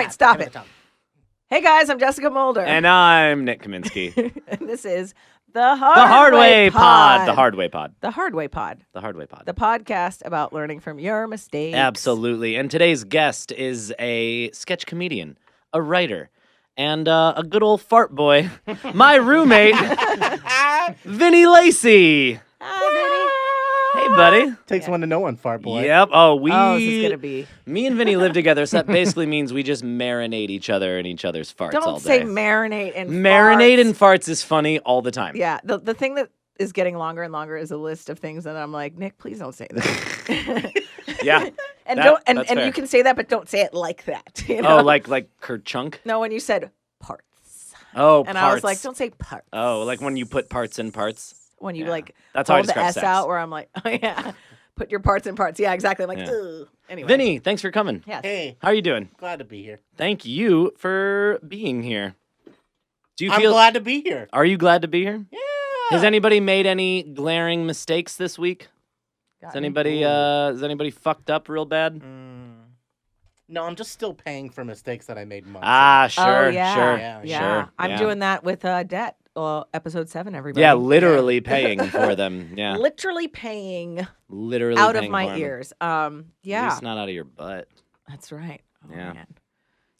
it. Stop it. Hey, guys, I'm Jessica Mulder. And I'm Nick Kaminsky. And this is The Hard Way Pod. The The Hard Way Pod. The Hard Way Pod. The Hard Way Pod. The podcast about learning from your mistakes. Absolutely. And today's guest is a sketch comedian, a writer, and a good old fart boy, my roommate, Vinny Lacey. Hi, Vinny. Hey, buddy. Takes one to know one, fart boy. Yep. Oh, this is going to be. Me and Vinny live together, so that basically means we just marinate each other and each other's farts all Don't say day. marinate and Marinate farts. and farts is funny all the time. Yeah, the thing that is getting longer and longer is a list of things that I'm like, Nick, please don't say that. Yeah. And That- and that's fair. you can say that, but don't say it like that. You know? Oh, like kerchunk? No, when you said parts. Oh, And parts. I was like, don't say parts. Oh, like when you put parts in parts? When you Yeah. like That's how I hold the describe S sex. out where I'm like, oh yeah, put your parts in parts. Yeah, exactly. I'm like, Yeah. ugh. Anyway. Vinny, thanks for coming. Yes. Hey, How are you doing? glad to be here. Thank you for being here. Do you I'm feel? glad to be here. Are you glad to be here? Yeah. Has anybody made any glaring mistakes this week? Got Has me. anybody fucked up real bad? No, I'm just still paying for mistakes that I made months Ah, ago. sure, Oh, yeah. sure, Yeah, Yeah. sure. I'm yeah. doing that with debt. Episode 7, everybody. Yeah, literally paying for them. Yeah, Literally paying literally out of paying my for 'em. ears. At Yeah. least not out of your butt. That's right. Oh, Yeah. man.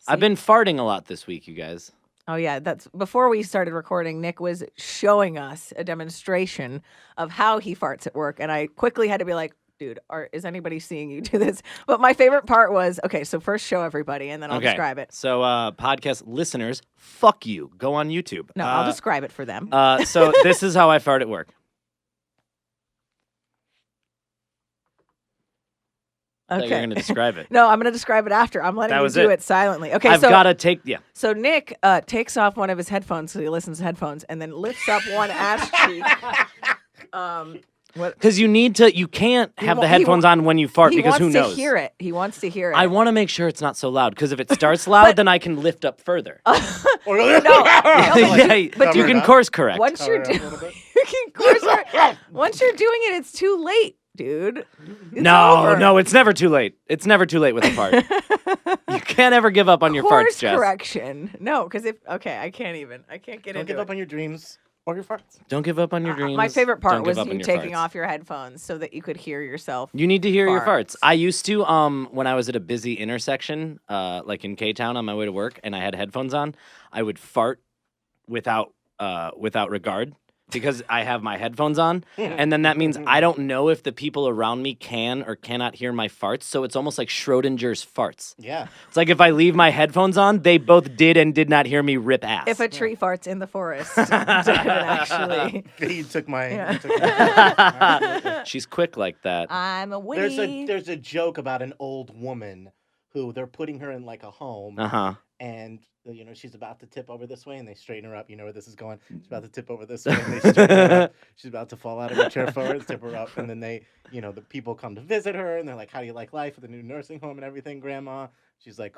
I've See? been farting a lot this week, you guys. Oh yeah, that's before we started recording. Nick was showing us a demonstration of how he farts at work, and I quickly had to be like, "Dude, is anybody seeing you do this?" But my favorite part was, okay, so first show everybody, and then I'll describe it. So, podcast listeners, fuck you. Go on YouTube. No, I'll describe it for them. So this is how I fart at work. I thought you were Okay. going to describe it. No, I'm going to describe it after. I'm letting That you was do it. it silently. Okay, I've so got to take, yeah. so Nick takes off one of his headphones, so he listens to headphones, and then lifts up one ass cheek. Because you can't have wa- the he headphones on when you fart He because wants who knows? to hear it. He wants to hear it. I want to make sure it's not so loud because if it starts loud, then I can lift up further. no, Yeah, but you you- can course correct. Once you're Cover it doing, up a little bit. you can course correct. Once you're doing it, it's too late, dude. It's No, over. no, it's never too late. It's never too late with a fart. You can't ever give up on your Course farts, Jess. correction. No, because I can't get Don't into give it. up on your dreams or your farts. Don't give up on your dreams. My favorite part Don't give was up on you your taking farts. off your headphones so that you could hear yourself. You need to hear your farts. farts. I used to, when I was at a busy intersection, like in K-Town on my way to work, and I had headphones on, I would fart without regard because I have my headphones on, and then that means I don't know if the people around me can or cannot hear my farts. So it's almost like Schrodinger's farts. Yeah. It's like if I leave my headphones on, they both did and did not hear me rip ass. If a tree farts in the forest, it actually. You took my. Yeah. You took my She's quick like that. I'm a witty. there's a joke about an old woman who they're putting her in like a home, Uh huh. and she's about to tip over this way, and they straighten her up. You know where this is going. She's about to tip over this way, and they straighten her up. She's about to fall out of her chair forward, tip her up, and then they, the people come to visit her, and they're like, "How do you like life at the new nursing home and everything, Grandma?" She's like,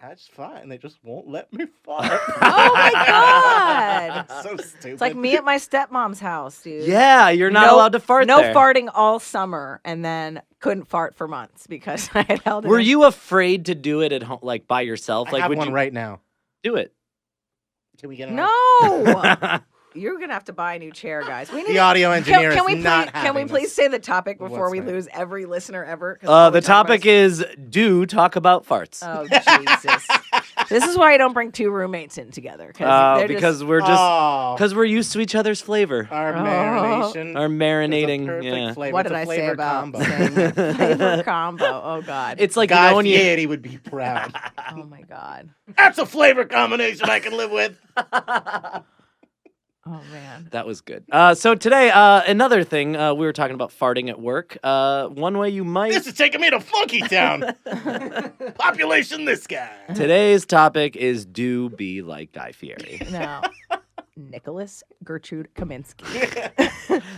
"That's fine. They just won't let me fart." Oh my God. So stupid. It's like me at my stepmom's house, dude. Yeah, you're not No- allowed to fart No there. farting all summer, and then couldn't fart for months because I had held it. Were in. you afraid to do it at home, like by yourself? I Like, have would one you right now. do it? Can we get it? No. You're gonna have to buy a new chair, guys. We need The audio engineer can we is not please, can we having please this say the topic before we whatsoever. lose every listener ever? 'Cause all we The talk about topic is do talk about farts. Oh Jesus! This is why I don't bring two roommates in together they're Because just, we're just Oh, because we're used to each other's flavor, our Oh. marination. our is a marinating. perfect Yeah, flavor. what It's did a I say flavor about combo. saying that? Flavor combo? Oh God! it's like Guy when you. Fieri would be proud. Oh my God! That's a flavor combination I can live with. Oh man! That was good. So today, another thing we were talking about farting at work. One way you might. This is taking me to Funky Town. Population this guy. Today's topic is do be like Guy Fieri. No. Nicholas Gertrude Kaminsky.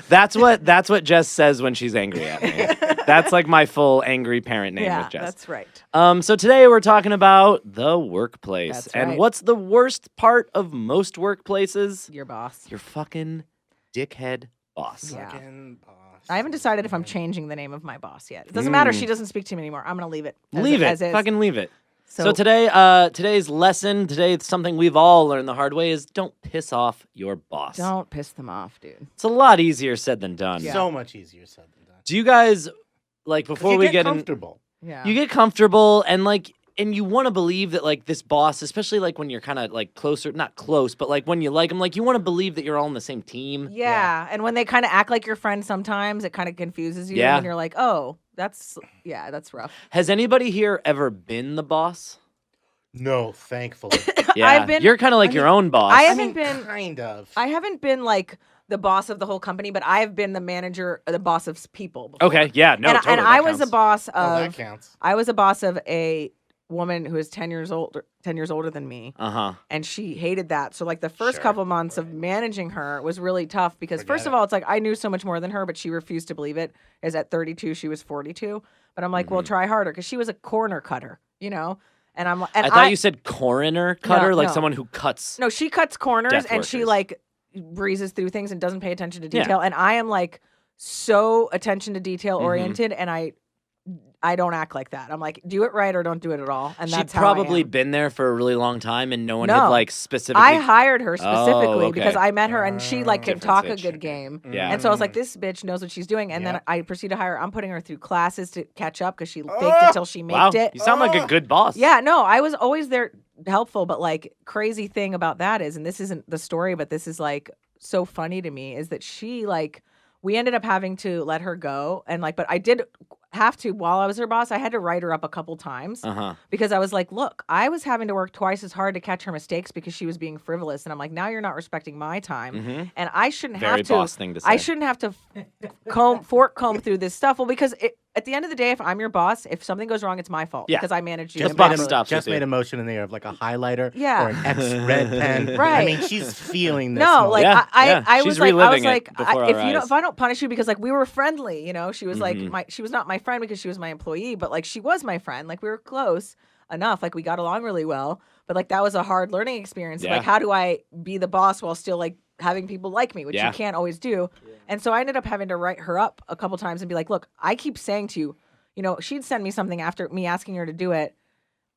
That's what Jess says when she's angry at me. That's like my full angry parent name Yeah, with Jess. that's right. So today we're talking about the workplace. That's and right. what's the worst part of most workplaces? Your boss. Your fucking dickhead boss. Yeah. Fucking boss. I haven't decided if I'm changing the name of my boss yet. It doesn't matter. She doesn't speak to me anymore. I'm going to leave it. Leave it. As is. Fucking leave it. So today, today's lesson, it's something we've all learned the hard way is don't piss off your boss. Don't piss them off, dude. It's a lot easier said than done. Yeah. So much easier said than done. Do you guys, like, before we get comfortable. Yeah. you get comfortable and you want to believe that, like, this boss, especially, like, when you're kind of, like, closer, not close, but, like, when you like them, like, you want to believe that you're all on the same team. Yeah. And when they kind of act like your friend sometimes, it kind of confuses you. Yeah. And you're like, oh, that's rough. Has anybody here ever been the boss? No, thankfully. Yeah, been- you're kind of like your own boss. I I haven't mean, been- kind of. I haven't been like the boss of the whole company, but I have been the manager, the boss of people before. Okay, yeah, no, and, totally. and that I was a counts. boss Oh, that of counts. I was a boss of a woman who is 10 years older than me. Uh-huh. And she hated that. So like the first Sure. couple months of managing her was really tough because Forget first of it. all, it's like I knew so much more than her, but she refused to believe it. Is at 32, she was 42. But I'm like, well, try harder because she was a corner cutter, you know? And I'm and I thought you said coroner cutter, like no. someone who cuts. No, she cuts corners Death and she workers. like breezes through things and doesn't pay attention to Yeah. detail. And I am like so attention to detail oriented and I don't act like that. I'm like, do it right or don't do it at all. And She'd that's probably how I am. been there for a really long time, and no one No. had like specifically. I hired her specifically okay. because I met her and she like can Different talk a situation. good game. Yeah. And so I was like, this bitch knows what she's doing. And then Yep. I proceeded to hire her. I'm putting her through classes to catch up because she faked Oh! it till she Wow, made it. you sound like a good boss. Yeah, no, I was always there helpful, but like crazy thing about that is, and this isn't the story, but this is like so funny to me, is that she like we ended up having to let her go and like, but I did have to while I was her boss, I had to write her up a couple times because I was like, look, I was having to work twice as hard to catch her mistakes because she was being frivolous, and I'm like, now you're not respecting my time, and I shouldn't Very have to. boss thing to say. I shouldn't have to comb through this stuff. Well, because at the end of the day, if I'm your boss, if something goes wrong, it's my fault Yeah. because I managed you. The Just buck made, stops just with you. made a motion in the air of like a highlighter Yeah. or an X red pen. Right. I mean, she's feeling this. No, moment. like Yeah, yeah. I She's was like, I reliving was it like, before our eyes. if I don't punish you because like we were friendly, you know, she was Mm-hmm. like she was not my friend because she was my employee, but like she was my friend, like we were close enough, like we got along really well, but like that was a hard learning experience. Yeah. Like, how do I be the boss while still like having people like me, which Yeah. you can't always do. And so I ended up having to write her up a couple times and be like, look, I keep saying to you, you know, she'd send me something after me asking her to do it.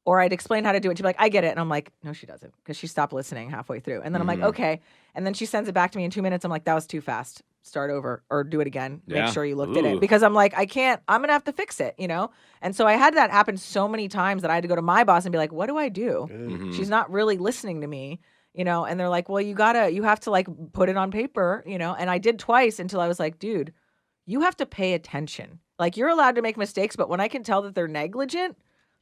Or I'd explain how to do it. She'd be like, I get it. And I'm like, no, she doesn't. Because she stopped listening halfway through. And then I'm like, okay. And then she sends it back to me in 2 minutes. I'm like, that was too fast. Start over or do it again. Yeah. Make sure you looked at Ooh. it. Because I'm like, I'm going to have to fix it, you know? And so I had that happen so many times that I had to go to my boss and be like, what do I do? Mm-hmm. She's not really listening to me, you know? And they're like, well, you have to like put it on paper, you know? And I did twice until I was like, dude, you have to pay attention. Like, you're allowed to make mistakes, but when I can tell that they're negligent,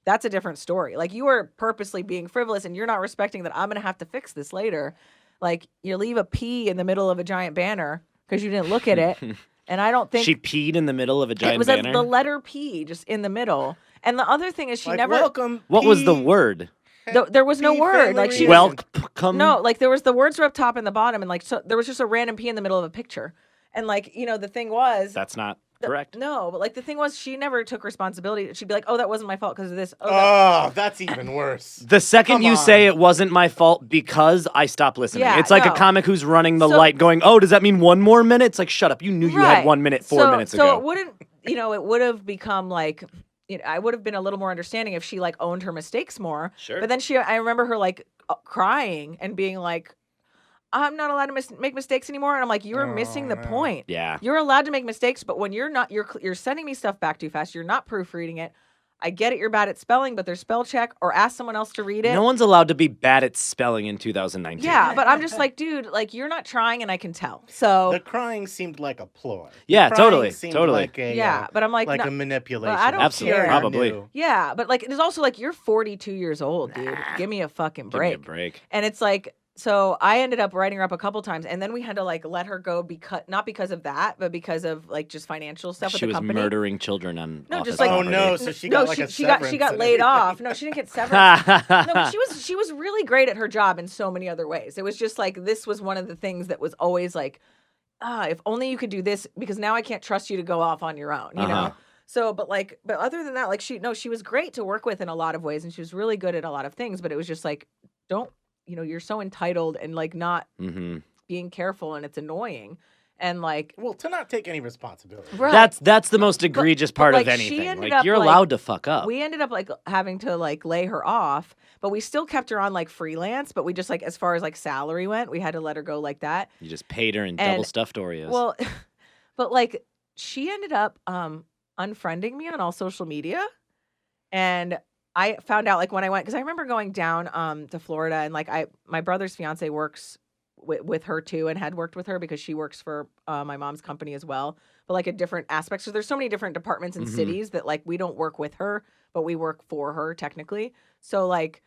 that's a different story. Like, you are purposely being frivolous and you're not respecting that I'm going to have to fix this later. Like, you leave a P in the middle of a giant banner because you didn't look at it. And I don't think She peed in the middle of a it giant was banner. the letter P just in the middle. And the other thing is she Like, never welcome. What was the P. word? there was no P word. friendly Like, she reason. Welcome. no, like there was the words were up top and the bottom, and like so there was just a random P in the middle of a picture. And like, you know, the thing was That's not correct. no, but like the thing was she never took responsibility. She'd be like, oh, that wasn't my fault because of this. Oh, Oh, that's even worse. The second Come you on. say it wasn't my fault because I stopped listening. Yeah, it's like no. a comic who's running the So- light going, oh, does that mean one more minute? It's like, shut up. You knew you had 1 minute, 4 minutes so ago. it wouldn't, you know, it would have become like, you know, I would have been a little more understanding if she like owned her mistakes more. Sure. But then I remember her like crying and being like, I'm not allowed to make mistakes anymore. And I'm like, you're missing the point. Yeah. You're allowed to make mistakes, but when you're not, you're sending me stuff back too fast. You're not proofreading it. I get it. You're bad at spelling, but there's spell check or ask someone else to read it. No one's allowed to be bad at spelling in 2019. Yeah, but I'm just like, dude, like you're not trying, and I can tell. So The crying seemed like a ploy. Yeah, The crying totally, seemed totally. Like a, yeah, but I'm like, no, a manipulation. I don't Absolutely, care. probably. yeah, but like it's also like you're 42 years old, dude. Give me a fucking Give me a break. break. And it's like, so I ended up writing her up a couple times, and then we had to like let her go because not because of that, but because of like just financial stuff with She the was company. murdering children on No, office just like- Oh property. no! So she no, got like a she got severance laid and off. No, she didn't get severance. No, but she was really great at her job in so many other ways. It was just like this was one of the things that was always like, if only you could do this because now I can't trust you to go off on your own, you know. So, but other than that, like she was great to work with in a lot of ways, and she was really good at a lot of things. But it was just like, you're so entitled and like not Mm-hmm. being careful, and it's annoying. And like, Well, to not take any responsibility. right. That's the most egregious part like, of she anything. ended Like up, you're like, allowed to fuck up. we ended up like having to like lay her off, but we still kept her on like freelance. But we just like, as far as like salary went, we had to let her go like that. You just paid her in And- double stuffed Oreos. Well, but like she ended up unfriending me on all social media, and I found out like when I went, because I remember going down to Florida, and like my brother's fiance works with her too, and had worked with her because she works for my mom's company as well, but like at different aspects. So there's so many different departments and Mhm. cities that like we don't work with her, but we work for her technically. So like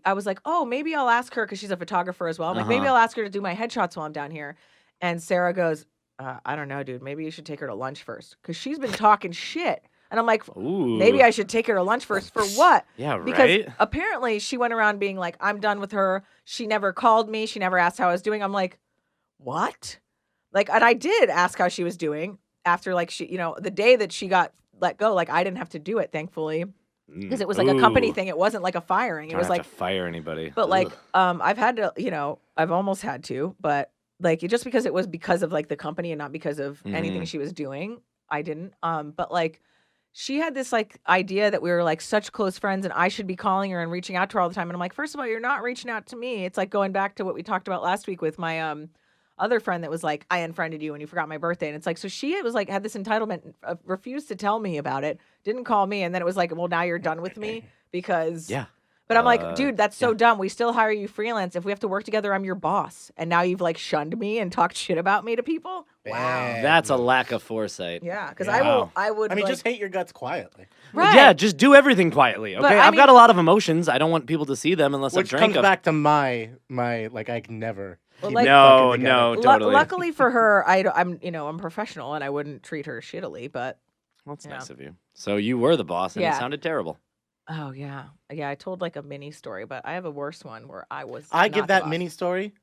I was like, oh, maybe I'll ask her because she's a photographer as well. I'm like, maybe Uh-huh. I'll ask her to do my headshots while I'm down here. And Sarah goes, I don't know, dude. Maybe you should take her to lunch first because she's been talking shit. And I'm like, Ooh. maybe I should take her to lunch first for what? Yeah, Because right. apparently she went around being like, I'm done with her. She never called me. She never asked how I was doing. I'm like, what? Like, and I did ask how she was doing after like she, the day that she got let go, like I didn't have to do it, thankfully, because it was like a company Ooh. thing. It wasn't like a firing. It Don't was have like, to fire anybody. but like, Ugh. I've had to, I've almost had to, but like just because it was because of like the company and not because of anything she was doing, I didn't. But like she had this like idea that we were like such close friends and I should be calling her and reaching out to her all the time. And I'm like, first of all, you're not reaching out to me. It's like going back to what we talked about last week with my other friend that was like, I unfriended you and you forgot my birthday. And it's like, so she was like, had this entitlement, refused to tell me about it, didn't call me. And then it was like, well, now you're done with me because. Yeah. But I'm like, dude, that's so dumb. We still hire you freelance. If we have to work together, I'm your boss. And now you've like shunned me and talked shit about me to people. Wow. Bad That's a move. lack of foresight. Yeah, because Wow. I would. I mean, like, just hate your guts quietly. right. Yeah, just do everything quietly. Okay, But, I I've got a mean- lot of emotions. I don't want people to see them unless Which I've comes drank back to my like I can never. Well, keep like- No, fucking no, together. totally. Luckily for her, I'm professional and I wouldn't treat her shittily. But Well, that's Yeah. nice of you. So you were the boss, and Yeah. it sounded terrible. oh yeah, I told like a mini story, but I have a worse one where I was. I not give the that boss. mini story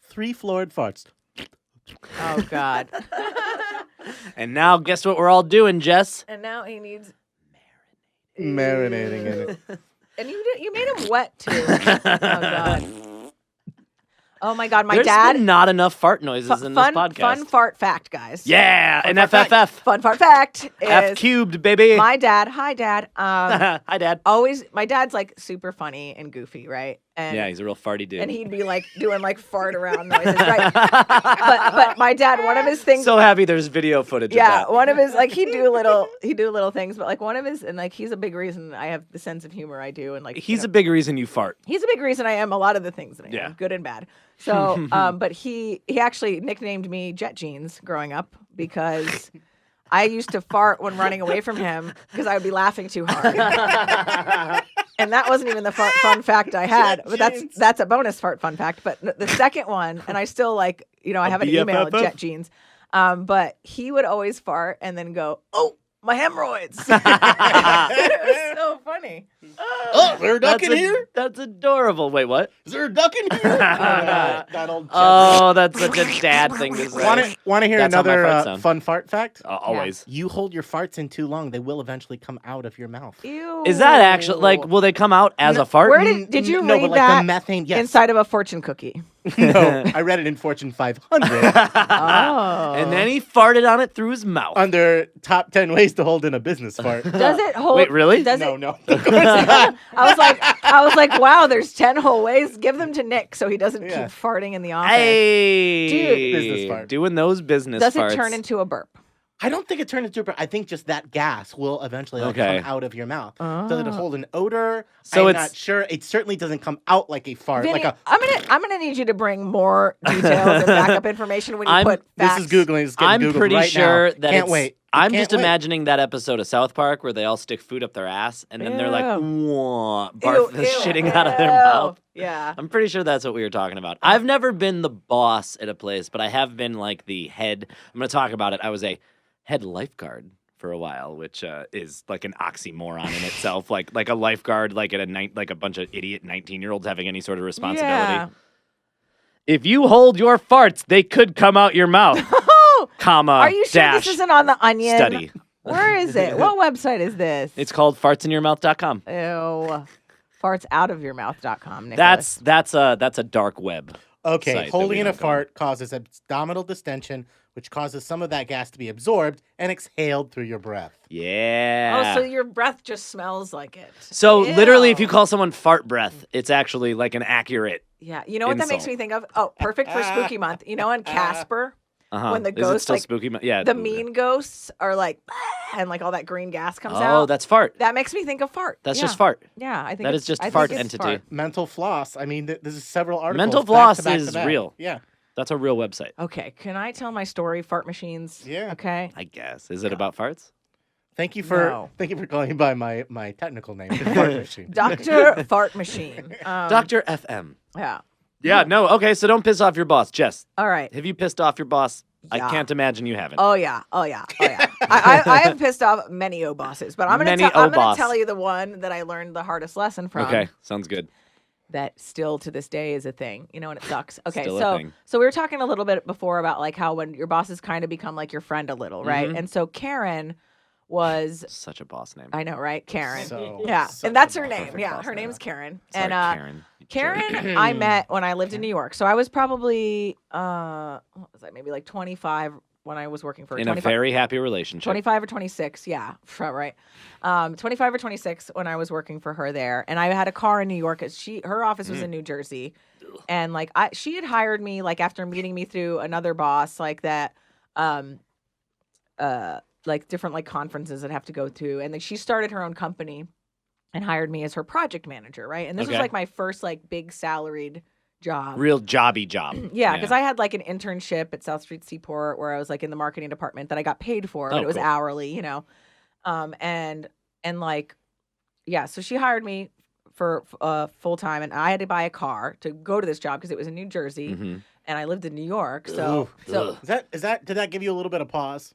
3 floored farts. Oh God. And now, guess what we're all doing, Jess? And now he needs. Marinating in it. And you made him wet too. Oh God. Oh my God, my There's dad. been not enough fart noises in this podcast. Fun fart fact, guys. Yeah, Fun an fart fact. FFF. Fun fart fact F is cubed, baby. my dad. Hi, Dad. Hi, Dad. Always, my dad's like super funny and goofy, right? And Yeah, he's a real farty dude. and he'd be like doing like fart around noises, right? but my dad, one of his things. So happy there's video footage Yeah, of that. one of his like he'd do little things, but like one of his and like he's a big reason I have the sense of humor I do, and like He's a big reason you fart. he's a big reason I am a lot of the things that I Yeah. am, good and bad. So, but he actually nicknamed me Jet Jeans growing up because I used to fart when running away from him because I would be laughing too hard. And that wasn't even the fun fact I had, but that's a bonus fart fun fact. But the second one, and I still like, I have an email, BFFF? Jet Jeans, but he would always fart and then go, "Oh, my hemorrhoids." It was so funny. Oh, is there a duck in here? That's adorable. Wait, what? Is there a duck in here? That old Oh, that's such a dad thing to say. Want to hear That's how my another farts sound. fun fart fact? Always. You hold your farts in too long, they will eventually come out of your mouth. Ew. Is that actually like? Will they come out as a fart? Where did you no, read but like that the methane? Yes. inside of a fortune cookie? No, I read it in Fortune 500 Oh. And then he farted on it through his mouth. under top 10 ways to hold in a business fart. Does it hold? Wait, really? Does No, it? no. I was like, wow, there's 10 whole ways. Give them to Nick so he doesn't Yeah. keep farting in the office. Hey, Dude. Business fart. Doing those business Does farts. it turn into a burp? I don't think it turned into a burp. I think just that gas will eventually Okay. come out of your mouth. Does it Oh. hold an odor? So I'm it's- not sure. It certainly doesn't come out like a fart. Vinny, like a. I'm gonna need you to bring more details and backup information when you put facts. This is Googling. It's getting I'm Googled pretty right sure now. that Can't it's, wait. I'm Can't just wait. imagining that episode of South Park where they all stick food up their ass and then they're like, Ew. "Wah," barf the Ew, shitting out of their ew. mouth. Yeah. I'm pretty sure that's what we were talking about. I've never been the boss at a place, but I have been like the head. I'm going to talk about it. I was a head lifeguard for a while, which is like an oxymoron in itself. Like a lifeguard, like at like a bunch of idiot 19-year-olds having any sort of responsibility. Yeah. If you hold your farts, they could come out your mouth. Comma. Are you sure dash this isn't on the Onion? study. Where is it? What website is this? It's called fartsinyourmouth.com. Ew. Fartsoutofyourmouth.com, Nicholas. That's a dark web. Okay, site that holding we in a don't go on. fart causes abdominal distension, which causes some of that gas to be absorbed and exhaled through your breath. Yeah. Oh, so your breath just smells like it. So literally, if you Ew. call someone fart breath, it's actually like an accurate. Yeah, you know what that makes insult. me think of? Oh, perfect for spooky month. You know, in Casper, when the Is it ghosts, still like spooky? Yeah. the mean ghosts, are like, and like all that green gas comes Oh, out. that's fart. That makes me think of fart. That's Yeah. just fart. Yeah, I think That it's, is just I think fart it's entity. fart. Mental floss. I mean, this is several articles. Mental back floss to back to is back. real. Yeah. That's a real website. Okay, can I tell my story? Fart machines. Yeah. Okay. I guess. Is it about farts? Thank you for No. calling me by my technical name, the fart machine. Doctor Fart Machine. Dr. FM. Yeah. Yeah, no. Okay, so don't piss off your boss. Jess, All right. have you pissed off your boss? Yeah. I can't imagine you haven't. Oh yeah. Oh yeah. Oh yeah. I have pissed off many bosses, but I'm Many gonna boss. tell you the one that I learned the hardest lesson from. Okay, sounds good. That still to this day is a thing, you know, and it sucks. Okay, Still a so thing. we were talking a little bit before about like how when your bosses kind of become like your friend a little, right? Mhm. And so Karen was, Such a boss name. I know, right? Karen. So, Yeah, such and that's a her name. perfect Yeah, boss her name. name's Karen. Sorry, And Karen. you jerk. Karen, I met when I lived in New York. So I was probably what was I? Maybe like 25 when I was working for In a 25 very happy relationship. 25 or 26, yeah, right. 25 or 26 when I was working for her there, and I had a car in New York. Her office was in New Jersey, and like she had hired me like after meeting me through another boss like that, like different like conferences I'd have to go to, and then she started her own company and hired me as her project manager, right? And this was Okay. like my first like big salaried job. Real jobby job. Yeah, because I had like an internship at South Street Seaport where I was like in the marketing department that I got paid for, but Oh, it was cool. hourly, you know. And like, yeah, so she hired me for full time, and I had to buy a car to go to this job because it was in New Jersey, Mhm. and I lived in New York. So Ugh. Is that did that give you a little bit of pause?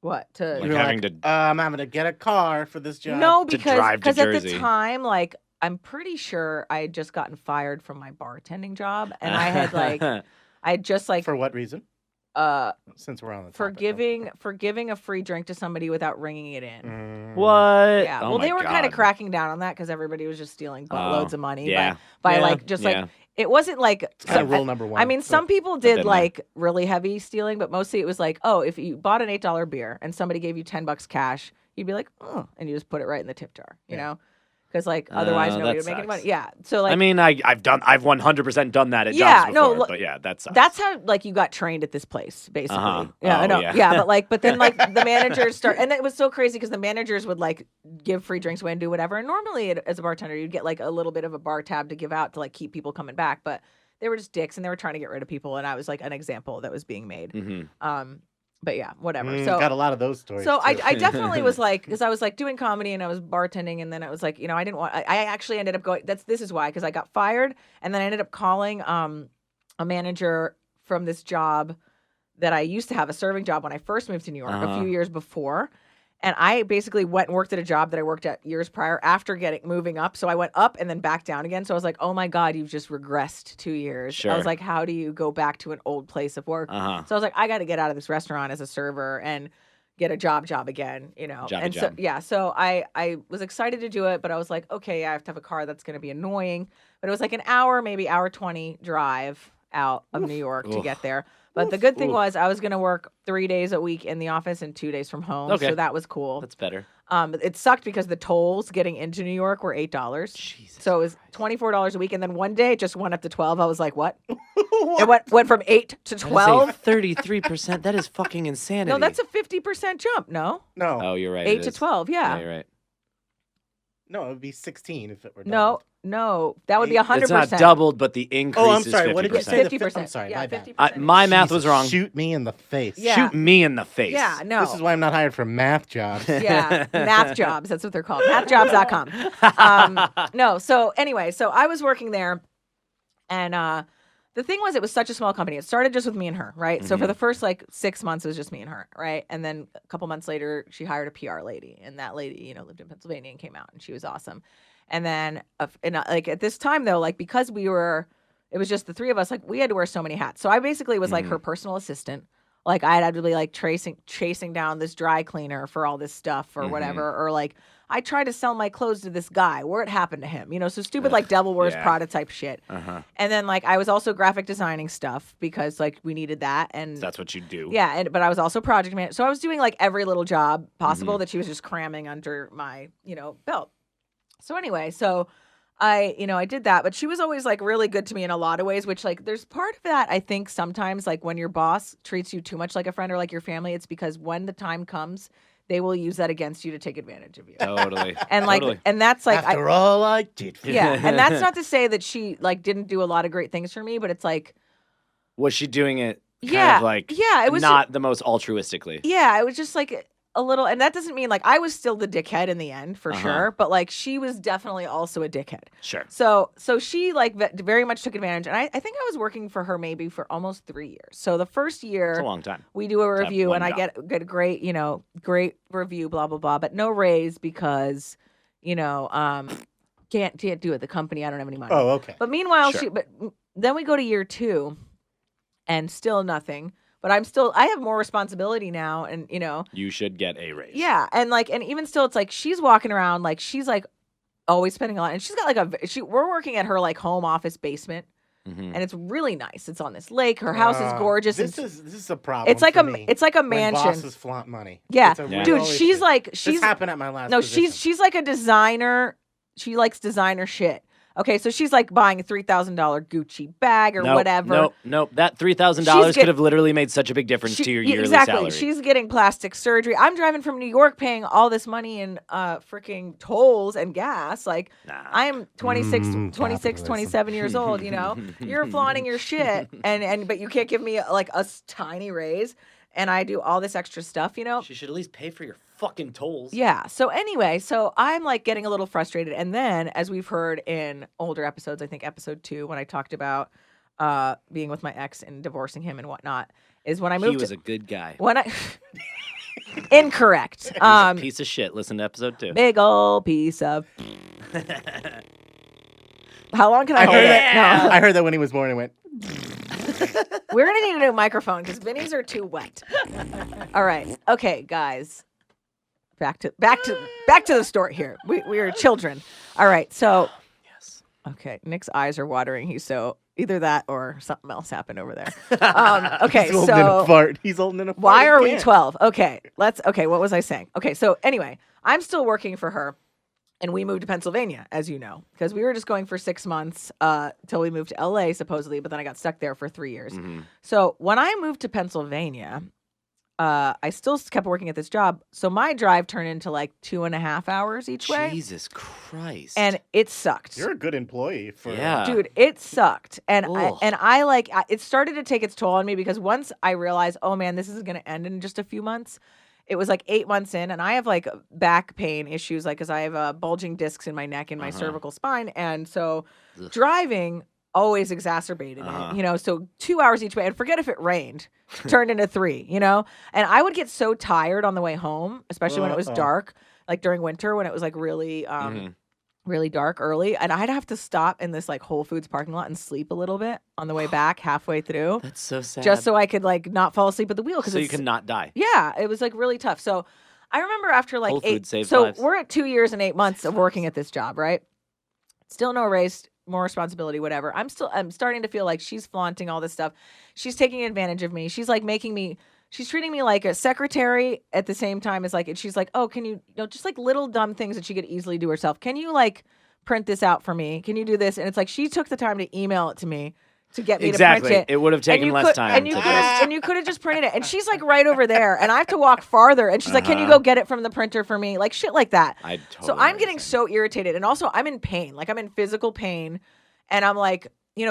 what to? Like You're having to I'm having to get a car for this job. No, to because drive to at the Jersey. time, like I'm pretty sure I had just gotten fired from my bartending job, and I had like I had just like For what reason? uh Since we're on the for topic. giving a free drink to somebody without ringing it in. What? Yeah, Oh well, my they were kind of God. cracking down on that because everybody was just stealing buttloads of money. Yeah. by Yeah. like just Yeah. like it wasn't like It's kind of so- rule number one. I mean, but- some people been did there. like really heavy stealing, but mostly it was like, oh, if you bought an $8 beer and somebody gave you $10 cash, you'd be like, oh, and you just put it right in the tip jar, you know, because like otherwise Oh, nobody that would make any money. sucks. Yeah, so like I mean, I've 100% done that at Yeah, jobs no, before, look, but yeah, that sucks. that's how like you got trained at this place, basically. Uh-huh. Yeah, I Oh, know. yeah. Yeah, but then like the managers start, and it was so crazy because the managers would like give free drinks away and do whatever. And normally, as a bartender, you'd get like a little bit of a bar tab to give out to like keep people coming back, but they were just dicks and they were trying to get rid of people, and I was like an example that was being made. Mhm. But yeah, whatever. So got a lot of those stories. so too. I definitely was like, because I was like doing comedy and I was bartending, and then I was like, you know, I didn't want. I actually ended up going. This is why, because I got fired, and then I ended up calling a manager from this job that I used to have, a serving job when I first moved to New York a few years before. And I basically went and worked at a job that I worked at years prior after moving up. So I went up and then back down again. So I was like, oh my God, you've just regressed 2 years. I was Sure. like, how do you go back to an old place of work? Uh-huh. So I was like, I got to get out of this restaurant as a server and get a job again, you know. Jobby and so job. yeah, so I was excited to do it, but I was like, okay, I have to have a car that's going to be annoying. But it was like an hour, maybe hour 20 drive out of New York to Oof. get there. But the good thing Oof. was I was going to work 3 days a week in the office and 2 days from home. Okay. So that was cool. That's better. It sucked because the tolls getting into New York were $8. Jesus So it was $24 a week. And then one day it just went up to 12. I was like, what? What? It went from 8 to 12. 33%. That is fucking insanity. No, that's a 50% jump. No, No, Oh, you're right. 8 it to is. 12. Yeah, Yeah. you're right. no, it would be 16 if it were. No, no, that would be It's 100%. It's not doubled, but the increase Oh, I'm is sorry. 50%. What did you It's say? The 50%. I'm sorry. Yeah, my bad. 50%. My math was Jesus, wrong. Shoot me in the face. Yeah. Shoot me in the face. Yeah, no. This is why I'm not hired for math jobs. Yeah, math jobs. That's what they're called. Mathjobs.com. No, so anyway, so I was working there, and the thing was, it was such a small company. It started just with me and her, right? So for the first like 6 months, it was just me and her, right? And then a couple months later, she hired a PR lady, and that lady, you know, lived in Pennsylvania and came out, and she was awesome. And then, like at this time though, like because it was just the three of us, like we had to wear so many hats. So I basically was like her personal assistant. Like I'd have to be like chasing down this dry cleaner for all this stuff or whatever. Or like I tried to sell my clothes to this guy. Where it happened to him, so stupid like Devil Wears Prada type shit. And then like I was also graphic designing stuff because like we needed that, and That's what you do. yeah. But I was also project manager, so I was doing like every little job possible that she was just cramming under my belt. So anyway, I did that, but she was always like really good to me in a lot of ways, which like there's part of that I think sometimes like when your boss treats you too much like a friend or like your family, it's because when the time comes, they will use that against you to take advantage of you. Totally. And like, and that's like, After all I did for you. yeah. And that's not to say that she like didn't do a lot of great things for me, but it's like, Was she doing it kind yeah, of like yeah, it was not the most altruistically? Yeah, it was just like a little, and that doesn't mean like I was still the dickhead in the end for sure, but like she was definitely also a dickhead. Sure. So she like very much took advantage, and I think I was working for her maybe for almost 3 years. So the first year, It's a long time. we do a have review, one and I job. get a great great review, blah blah blah, but no raise because can't do it. The company, I don't have any money. Oh, okay. But meanwhile, Sure. then we go to year 2, and still nothing. But I have more responsibility now, and You should get a raise. yeah, and even still, it's like she's walking around like she's like always spending a lot, and she's got like we're working at her like home office basement, and it's really nice. It's on this lake. Her house is gorgeous. This and is a problem. it's like for a me it's like a when mansion. bosses flaunt money. Yeah, It's a Yeah. real dude, issue. she's like This happened at my last. no, position. she's like a designer. She likes designer shit. Okay, so she's like buying a $3,000 Gucci bag or whatever. Nope. That $3,000 She's could have literally made such a big difference to your yearly salary. She's getting plastic surgery. I'm driving from New York paying all this money in freaking tolls and gas. Like, I'm 26, capitalism. 27 years old, You're flaunting your shit, but you can't give me like a tiny raise, and I do all this extra stuff, She should at least pay for your fucking tolls. Yeah. So anyway, I'm like getting a little frustrated. And then, as we've heard in older episodes, I think episode 2, when I talked about being with my ex and divorcing him and whatnot, is when I moved. He was a good guy. When I incorrect. He's a piece of shit. Listen to episode 2. Big old piece of. How long can I hold it? No. I heard that when he was born. It went. We're gonna need a new microphone because Vinny's are too wet. All right. Okay, guys. Back to the story here. We are children. All right. So Yes. okay, Nick's eyes are watering. He's so either that or something else happened over there. Okay, He's holding in a so fart. He's holding in a fart. why are we again. 12? Okay, what was I saying? Okay, so anyway, I'm still working for her, and we moved to Pennsylvania, as you know, because we were just going for 6 months till we moved to LA supposedly, but then I got stuck there for 3 years. So when I moved to Pennsylvania, I still kept working at this job. So my drive turned into like 2.5 hours each way. Jesus Christ. And it sucked. You're a good employee for. Yeah. Dude, it sucked. And Ugh. it started to take its toll on me because once I realized, oh man, this is going to end in just a few months. It was like 8 months in, and I have like back pain issues, like because I have bulging discs in my neck and my cervical spine. And so driving always exacerbated it, so 2 hours each way, and forget if it rained, turned into 3, and I would get so tired on the way home, especially when it was dark, like during winter when it was like really, really dark early, and I'd have to stop in this like Whole Foods parking lot and sleep a little bit on the way back halfway through. That's so sad. Just so I could like not fall asleep at the wheel. So you can not die. Yeah, it was like really tough. So I remember after like Whole 8, Foods saves so lives. we're at 2 years and 8 months of working at this job, right? Still no raise, more responsibility, whatever. I'm starting to feel like she's flaunting all this stuff. She's taking advantage of me. She's like she's treating me like a secretary at the same time as like, and she's like, oh, can you just like little dumb things that she could easily do herself. Can you like print this out for me? Can you do this? And it's like, she took the time to email it to me to get me to print it. It would have taken less time. And you could have just printed it. And she's like right over there, and I have to walk farther. And she's like, "Can you go get it from the printer for me?" Like shit like that. So I'm getting so irritated, and also I'm in pain. Like I'm in physical pain, and I'm like,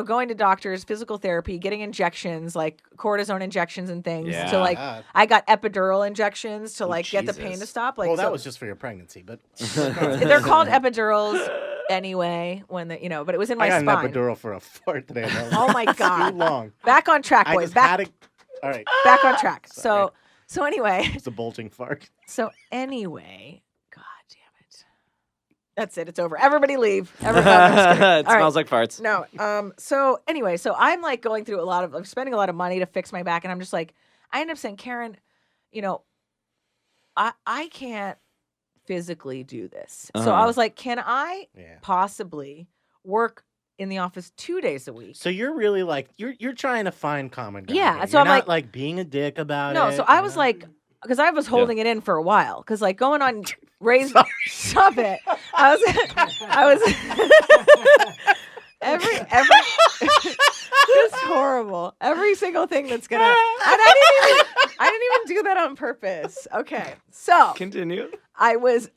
going to doctors, physical therapy, getting injections, like cortisone injections and things. Yeah. To like, I got epidural injections to like get the pain to Jesus. stop. Like, Well, that so- was just for your pregnancy, but they're called epidurals anyway. When but it was in my I got spine. an epidural for a fart today. Oh my God. Too long. Back on track, I boys. just Back had it. All right. back on track. Sorry. So anyway, It's a bulging fart. God damn it. That's it. It's over. Everybody leave. Everybody. I'm just kidding. It All right. smells like farts. No. So anyway, so I'm like going through I'm spending a lot of money to fix my back, and I'm just like, I ended up saying, Karen, you know, I can't physically do this. So I was like, can I possibly work in the office 2 days a week? So you're really like you're trying to find common ground. Yeah, here. so You're I'm not like being a dick about it. No, so I was like, because I was holding it in for a while, because like going on raise, stop it. I was every just horrible. Every single thing that's gonna. I didn't even do that on purpose. Okay, so Continue. I was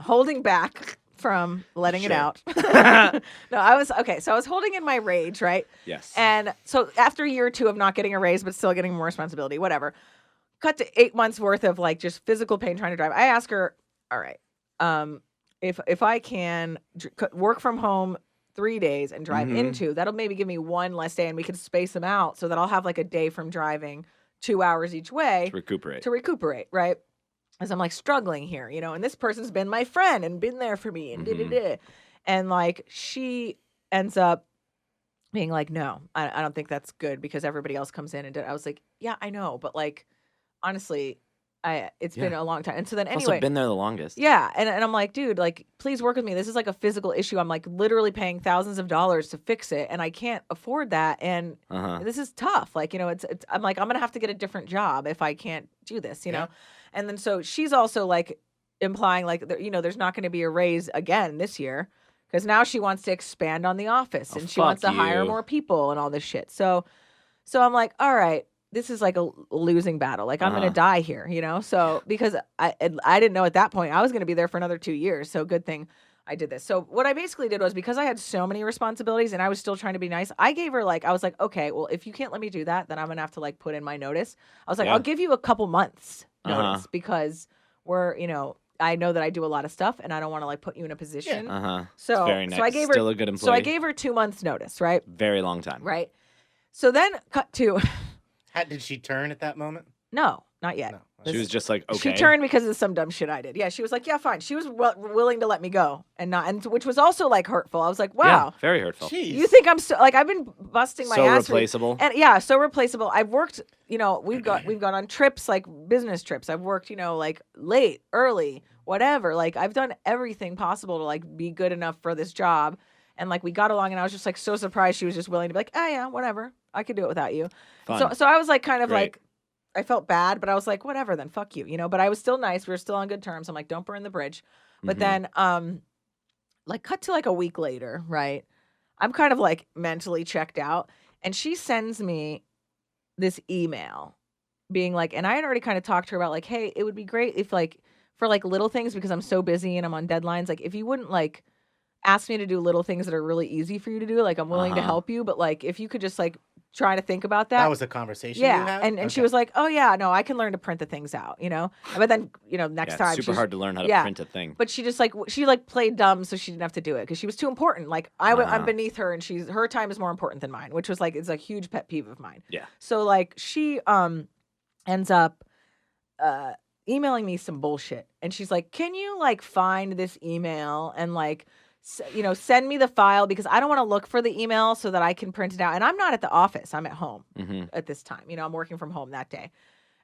holding back from letting it out. No, I was okay. So I was holding in my rage, right? Yes. And so after a year or two of not getting a raise, but still getting more responsibility, whatever. Cut to 8 months worth of like just physical pain trying to drive. I ask her, all right, if I can work from home 3 days and drive into, that'll maybe give me one less day, and we can space them out so that I'll have like a day from driving 2 hours each way to recuperate, right? As I'm like struggling here, you know, and this person's been my friend and been there for me and and like she ends up being like, no, I don't think that's good because everybody else comes in and I was like, yeah, I know, but like honestly, it's been a long time. And so then anyway, also been there the longest. Yeah, and I'm like, dude, like please work with me. This is like a physical issue. I'm like literally paying thousands of dollars to fix it, and I can't afford that. And this is tough. Like, you know, it's I'm like I'm gonna have to get a different job if I can't do this, you know. And then so she's also like implying like you know there's not going to be a raise again this year because now she wants to expand on the office and she wants to hire more people and all this shit. So I'm like, all right. This is like a losing battle. Like I'm going to die here, you know? So because I didn't know at that point I was going to be there for another 2 years. So good thing I did this. So what I basically did was because I had so many responsibilities and I was still trying to be nice, I gave her like, I was like, okay, well, if you can't let me do that, then I'm going to have to like put in my notice. I was like, I'll give you a couple months notice because we're, you know, I know that I do a lot of stuff and I don't want to like put you in a position. So, very nice. So I gave her, still a good employee. So I gave her 2 months notice, right? Very long time. Right. So then cut to... Did she turn at that moment? No, not yet. No. She was just like, okay. She turned because of some dumb shit I did. Yeah, she was like, yeah, fine. She was willing to let me go and which was also like hurtful. I was like, wow. Yeah, very hurtful. Jeez. You think I'm so like I've been busting my ass. So replaceable. And yeah, so replaceable. I've worked, you know, we've gone on trips, like business trips. I've worked, you know, like late, early, whatever. Like I've done everything possible to like be good enough for this job. And like we got along and I was just like so surprised she was just willing to be like, oh yeah, whatever. I could do it without you. Fun. So I was like kind of like I felt bad, but I was like, whatever, then fuck you, you know. But I was still nice. We were still on good terms. I'm like, don't burn the bridge. But then like cut to like a week later, right? I'm kind of like mentally checked out. And she sends me this email being like, and I had already kind of talked to her about like, hey, it would be great if like for like little things because I'm so busy and I'm on deadlines, like if you wouldn't like ask me to do little things that are really easy for you to do, like I'm willing to help you, but like if you could just like try to think about that. That was a conversation you had? And she was like, oh yeah, no, I can learn to print the things out, you know? But then, you know, next time. It's super hard to learn how to print a thing. But she just like, she like played dumb so she didn't have to do it because she was too important. Like I'm beneath her and her time is more important than mine, which was like, it's a huge pet peeve of mine. Yeah. So like she ends up emailing me some bullshit. And she's like, can you like find this email and like, you know, send me the file because I don't want to look for the email so that I can print it out. And I'm not at the office. I'm at home at this time. You know, I'm working from home that day.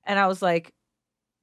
And I was like,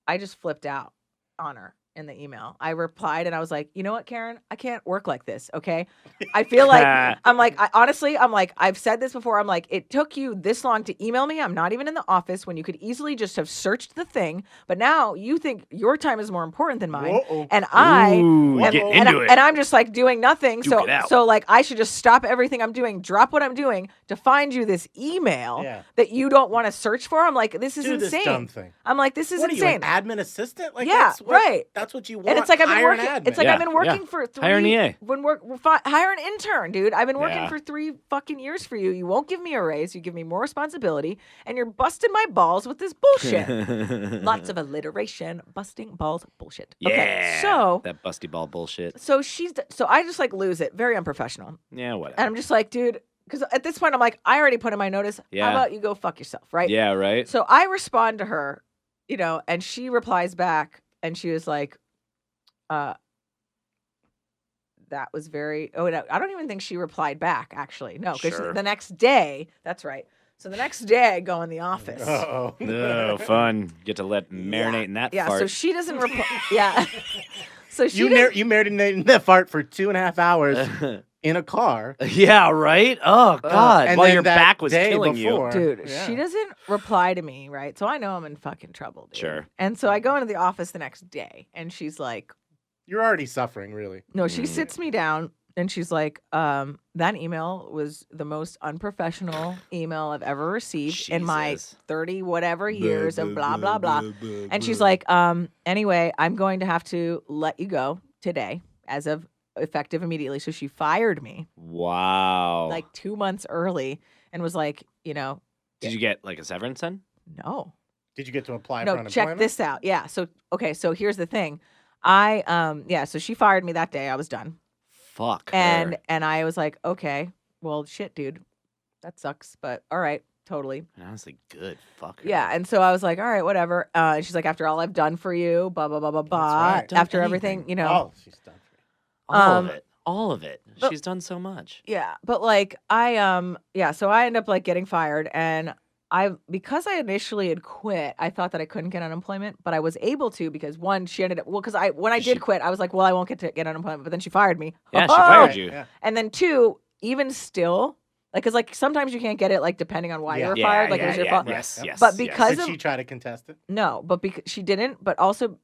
I just flipped out on her in the email. I replied and I was like, you know what, Karen? I can't work like this, okay? I feel like, I'm like, honestly, I'm like, I've said this before. I'm like, it took you this long to email me. I'm not even in the office when you could easily just have searched the thing. But now you think your time is more important than mine. And and I'm just like doing nothing. So like I should just stop everything I'm doing, drop what I'm doing to find you this email that you don't want to search for. I'm like, this is insane. This dumb thing. I'm like, this is what insane. Are you, an admin assistant? Like, yeah, that's what you want. And it's like I've been working. It's like admin. I've been working for 3. Hire an EA. Hire an intern, dude. I've been working for 3 fucking years for you. You won't give me a raise. You give me more responsibility, and you're busting my balls with this bullshit. Lots of alliteration, busting balls, bullshit. Yeah. Okay, so that busty ball bullshit. So I just like lose it. Very unprofessional. Yeah, whatever. And I'm just like, dude. Because at this point, I'm like, I already put in my notice. Yeah. How about you go fuck yourself, right? Yeah, right. So I respond to her, you know, and she replies back, and she was like, that was very, I don't even think she replied back, actually. No, because the next day, that's right. So the next day I go in the office. Uh-oh. Oh, fun. Get to let marinate in that Yeah, fart. so she doesn't reply. Yeah. So she You marinated in that fart for 2.5 hours in a car. Yeah, right? Oh, God. And While then your that back was day killing before- Dude, Yeah. she doesn't reply to me, right? So I know I'm in fucking trouble, dude. Sure. And so I go into the office the next day, and she's like, You're already suffering, really. no, she sits me down, and she's like, that email was the most unprofessional email I've ever received in my Jesus. 30 whatever years of blah, blah, blah. And she's like, anyway, I'm going to have to let you go today as of effective immediately. So she fired me Wow. like 2 months early and was like, Did you get like a severance then? no. Did you get to apply for No, unemployment? check this out. Yeah. So, okay. So here's the thing. So she fired me that day. I was done. Fuck her. And I was like, okay, well, shit, dude. That sucks. But all right. Totally. Honestly, good. Fuck her. Yeah. And so I was like, all right, whatever. And she's like, after all I've done for you, blah, blah, blah, blah, blah. right. Done After everything, anything. Oh, she's done for you. All of um, it. All of it. but- She's done so much. Yeah, but like so I end up like getting fired, and because I initially had quit, I thought that I couldn't get unemployment, but I was able to because one, she ended up when I She- did quit, I was like, well, I won't get to get unemployment, but then she fired me. Yeah, she Oh! fired you. Yeah. And then two, even still, like, cause like sometimes you can't get it, like depending on why you were fired, like it was your fault. Yes, Right. yes. But yes. because Did of- she try to contest it? No, but because she didn't, but also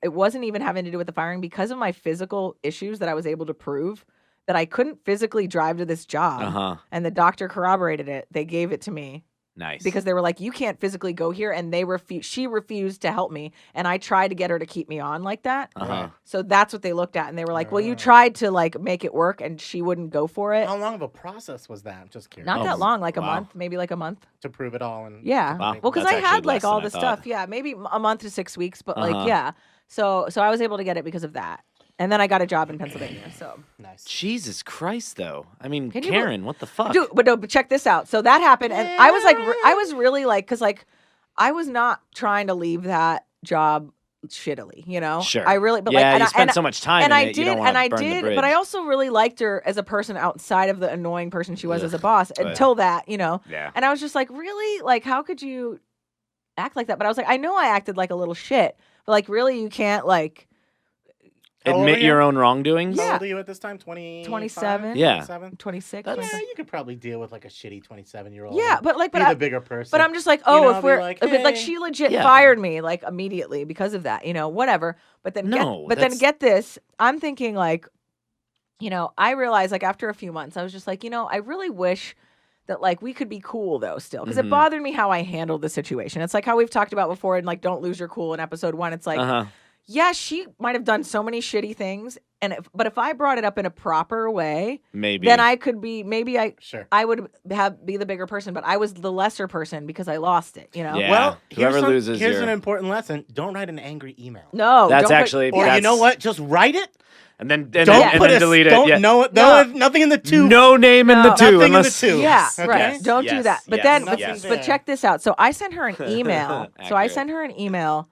it wasn't even having to do with the firing because of my physical issues that I was able to prove that I couldn't physically drive to this job. Uh-huh. And the doctor corroborated it. They gave it to me Nice. because they were like, you can't physically go here. And she refused to help me. And I tried to get her to keep me on like that. Uh-huh. So that's what they looked at. And they were like, well, you Ah. tried to like make it work and she wouldn't go for it. How long of a process was that? I'm just curious. Not Oh, that long, like a wow. month, maybe like a month. To prove it all. And Yeah. Wow. Well, because That's I actually had like less all than I the stuff. thought. Yeah. Maybe a month to 6 weeks, but like, Uh-huh. yeah. So I was able to get it because of that. And then I got a job in Pennsylvania. So, Nice. Jesus Christ, though. I mean, Can you Karen, what the fuck? dude, but check this out. So that happened, and I was like, I was really like, because like, I was not trying to leave that job shittily, you know. Sure. I really, but yeah, like, you spent so much time and in I it, you did, don't wanna and I burn the did, bridge. but I also really liked her as a person outside of the annoying person she was as a Ugh. boss. Until that, you know. Yeah. And I was just like, really, like, how could you act like that? But I was like, I know I acted like a little shit, but like, really, you can't like. How old Admit are you? your own wrongdoings? Yeah. How old are you at this time? 27? Yeah. 27? 26. Yeah, 27. you could probably deal with like a shitty 27-year-old. Yeah, but like, be but the bigger person. But I'm just like, know, if be we're, like, but like hey. she legit Yeah. fired me like immediately because of that, you know, whatever. But then, No, then that's- get this, I'm thinking like, you know, I realized like after a few months, I was just like, you know, I really wish that like we could be cool though still because it Mhm. bothered me how I handled the situation. It's like how we've talked about before and like don't lose your cool in episode 1. It's like, Uh-huh. yeah, she might have done so many shitty things, but if I brought it up in a proper way, Maybe. then I could be Sure. I would be the bigger person, but I was the lesser person because I lost it, you know? Yeah. Well, Whoever loses, here's you're- an important lesson. Don't write an angry email. No, That's don't put- actually- Or That's- you know what? Just write it. And then Don't and put then a delete don't, it. Yeah. No, nothing in the two. No name in the No. two. Nothing in the unless... two. Yeah, Okay? right. Don't do Yes, that. But yes, then, yes. but check this out. So I sent her an email. So I Accurate. sent her an email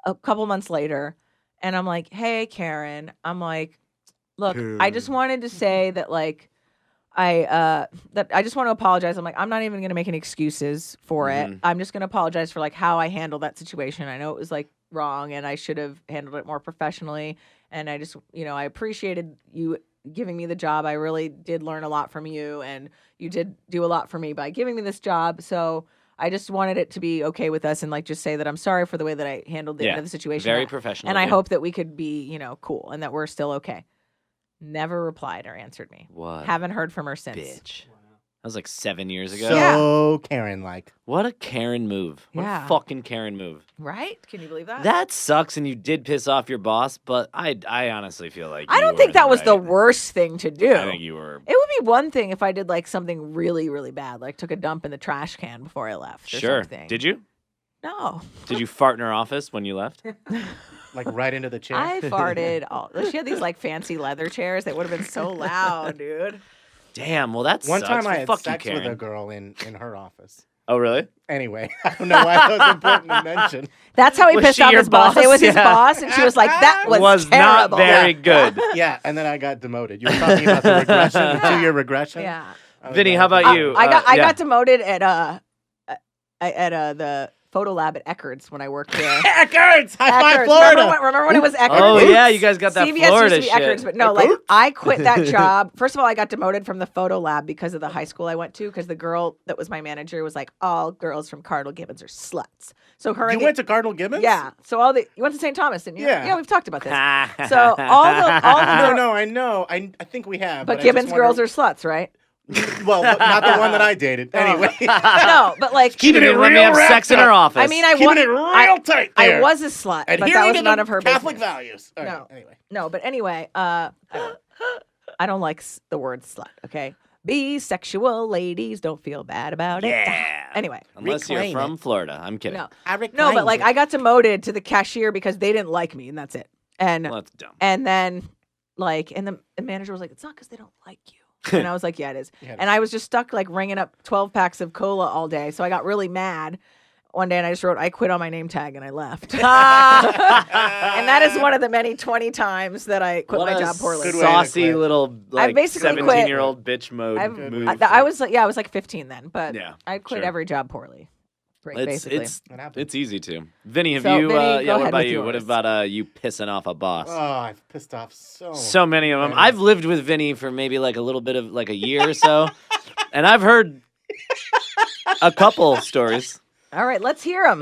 a couple months later, and I'm like, "Hey, Karen," I'm like, "Look, I just wanted to say that like." I just want to apologize. I'm like, I'm not even gonna make any excuses for it. Mhm. I'm just gonna apologize for like how I handled that situation. I know it was like wrong and I should have handled it more professionally. And I just, you know, I appreciated you giving me the job. I really did learn a lot from you, and you did do a lot for me by giving me this job. So I just wanted it to be okay with us and like just say that I'm sorry for the way that I handled the end of the situation. Very professional. And I dude. hope that we could be, you know, cool and that we're still okay. Never replied or answered me. What? Haven't heard from her since. Bitch. That was like 7 years ago. So Karen-like. What a Karen move. What Yeah. a fucking Karen move. Right? Can you believe that? That sucks, and you did piss off your boss, but I honestly feel like I you don't were think in that was the right. worst thing to do. I think you were. It would be one thing if I did like something really, really bad, like took a dump in the trash can before I left. Or Sure. Something. Did you? No. Did you fart in her office when you left? Like right into the chair. I farted. She had these like fancy leather chairs that would have been so loud, dude. Damn. Well, that One sucks. time Well, I had fuck sex you, with Karen. a girl in her office. Oh, really? Anyway, I don't know why that was important to mention. That's how he Was pissed she off your his boss. It boss? was his Yeah. boss, and she was like, "That was not terrible." very good. Yeah, and then I got demoted. You were talking about the regression, the 2-year regression. Yeah. I was Vinny, like, how about you? I yeah. got demoted at the photo lab at Eckerd's when I worked there. Eckerd's! High five, Eckerd's. Florida! Remember when it was Eckerd's? Oh yeah, you guys got that CVS Florida used to be shit. Eckerd's, but no, like I quit that job. First of all, I got demoted from the photo lab because of the high school I went to. Because the girl that was my manager was like, all girls from Cardinal Gibbons are sluts. So her. You went to Cardinal Gibbons? Yeah. So you went to St. Thomas, didn't you? Yeah. Yeah, we've talked about this. So all the No, I know. I think we have. but I Gibbons just girls wonder- are sluts, right? Well, but not the one that I dated. Anyway. No, but like Keeping it Let me real have sex in wrapped her up. office. I mean, I Keeping it real tight there. I was a slut, but that Adhering was to none the of her Catholic business. values. All right, No. anyway. No, but anyway, I don't like the word slut. Okay, bisexual ladies don't feel bad about it. Yeah. Anyway, Unless Reclaim you're from Florida. I'm kidding. no, I no, but like reclaimed I it. got demoted to the cashier because they didn't like me, and that's it. And Well, that's dumb. and then and the manager was like, "It's not because they don't like you." And I was like, "Yeah, it is." Yeah, it And I was just stuck like ringing up 12 packs of cola all day, so I got really mad one day, and I just wrote, "I quit on my name tag," and I left. And that is one of the many 20 times that I quit my job poorly. Good way to Saucy quit. little like basically quit. 17-year-old bitch mode I've- move. I was like 15 then, but Yeah, I quit sure. every job poorly. Basically. It's What happened? it's easy to. Vinny, have So, you? Vinny, go What ahead about with you? What yours. about you pissing off a boss? Oh, I've pissed off So many of them. many. I've lived with Vinny for maybe like a little bit of like a year or so, and I've heard a couple stories. All right, let's hear them.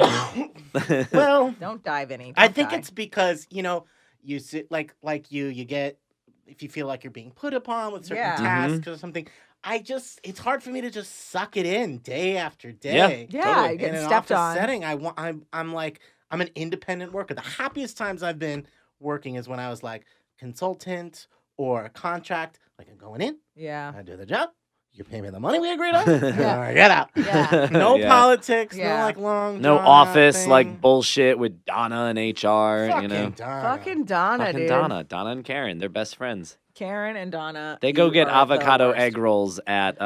Well, Don't die, Vinny. I Don't think die. it's because you sit like you get if you feel like you're being put upon with certain Yeah. tasks or something. It's hard for me to just suck it in day after Yeah. day. Yeah, Totally. you're In getting an stepped office on. setting, I'm an independent worker. The happiest times I've been working is when I was like consultant or a contract. Like I'm going in, Yeah. I do the job, you pay me the money we agreed on, Yeah. I get out. Yeah. No Yeah. politics, Yeah. no like long No drawn out office thing. like bullshit with Donna and HR. Fucking you know, Donna. Fucking Donna, fucking dude. Donna and Karen, they're best friends. Karen and Donna. They go you get are the avocado worst. egg rolls at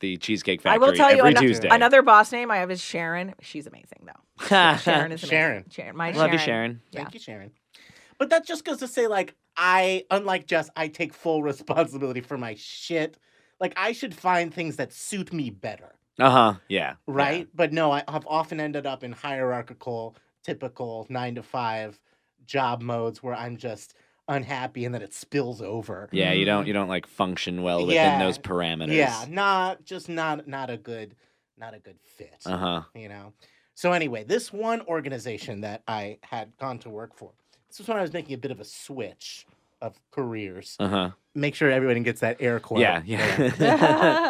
the Cheesecake I Factory will tell you every ano- Tuesday. another boss name I have is Sharon. She's amazing though. Sharon is amazing. Sharon. Sharon. My Love Sharon. you, Sharon. Yeah. Thank you, Sharon. But that just goes to say, like, unlike Jess, I take full responsibility for my shit. Like, I should find things that suit me better, Yeah. right? But no, I have often ended up in hierarchical, typical 9-to-5 job modes where I'm just unhappy and then it spills over. Yeah, you don't like function well within Yeah. those parameters. Yeah, not a good fit. You know. So anyway, this one organization that I had gone to work for. This was when I was making a bit of a switch of careers. Make sure everybody gets that air quote. Yeah.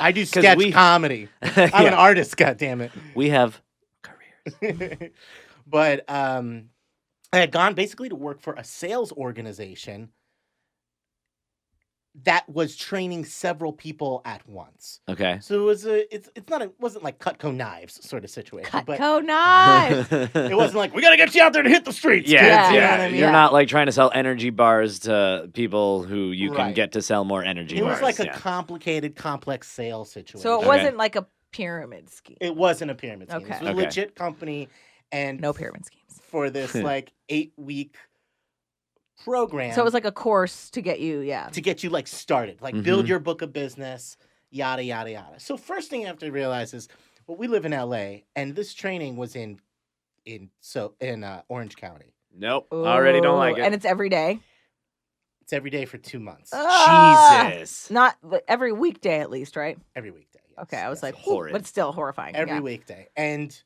I do sketch comedy. I'm an artist, goddammit. We have careers. But I had gone basically to work for a sales organization that was training several people at once. Okay. So it wasn't like Cutco knives sort of situation. But Cutco knives. it wasn't like we gotta get you out there to hit the streets. Yeah, kids, you know yeah. what I mean? You're not like trying to sell energy bars to people who you can Right. get to sell more energy It bars. was like a yeah. complicated, complex sales situation. So it Okay. wasn't like a pyramid scheme. It wasn't a pyramid scheme. Okay. It was a Okay. legit company, and No pyramid schemes. for this like 8-week program. So it was like a course to get you, to get you like started, like Mhm. build your book of business, yada yada yada. So first thing you have to realize is, well, we live in LA, and this training was in Orange County. Nope. Already don't like Ooh, it. And it's every day. It's every day for 2 months, Ah! Jesus. Not every weekday at least, right? every weekday. Yes, Okay, I was yes, like, yes. horrid. but still horrifying. Every yeah. weekday, and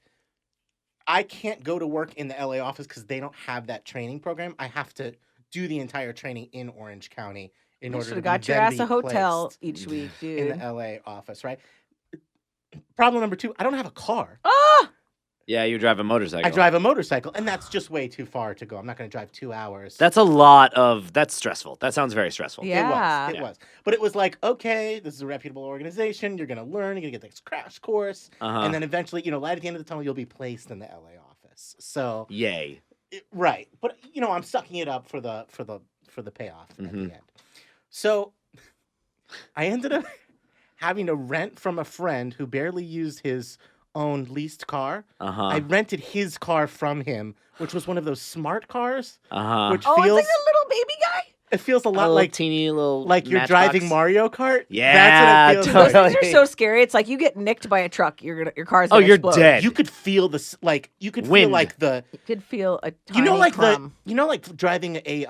I can't go to work in the LA office because they don't have that training program. I have to do the entire training in Orange County in You order should to have got your then ass be a hotel placed each week, in dude. the LA office, right? Problem number 2, I don't have a car. Ah! Yeah, you drive a motorcycle. I drive a motorcycle, and that's just way too far to go. I'm not going to drive 2 hours. That's stressful. That sounds very stressful. Yeah. It was. But it was like, okay, this is a reputable organization. You're going to learn. You're going to get this crash course. Uh-huh. And then eventually, light at the end of the tunnel, you'll be placed in the LA office. So, Yay. right. But, I'm sucking it up for the payoff at the end. So I ended up having to rent from a friend who barely used his own leased car. I rented his car from him, which was one of those smart cars, which Oh, feels it's like a little baby guy? It feels a lot little like teeny little like you're matchbox. driving Mario Kart. Yeah, That's what it feels totally. like. Things are so scary. It's like you get nicked by a truck, your car's Oh, gonna you're explode. dead. You could feel you could feel Wind. like the You could feel a tiny like crumb. like driving a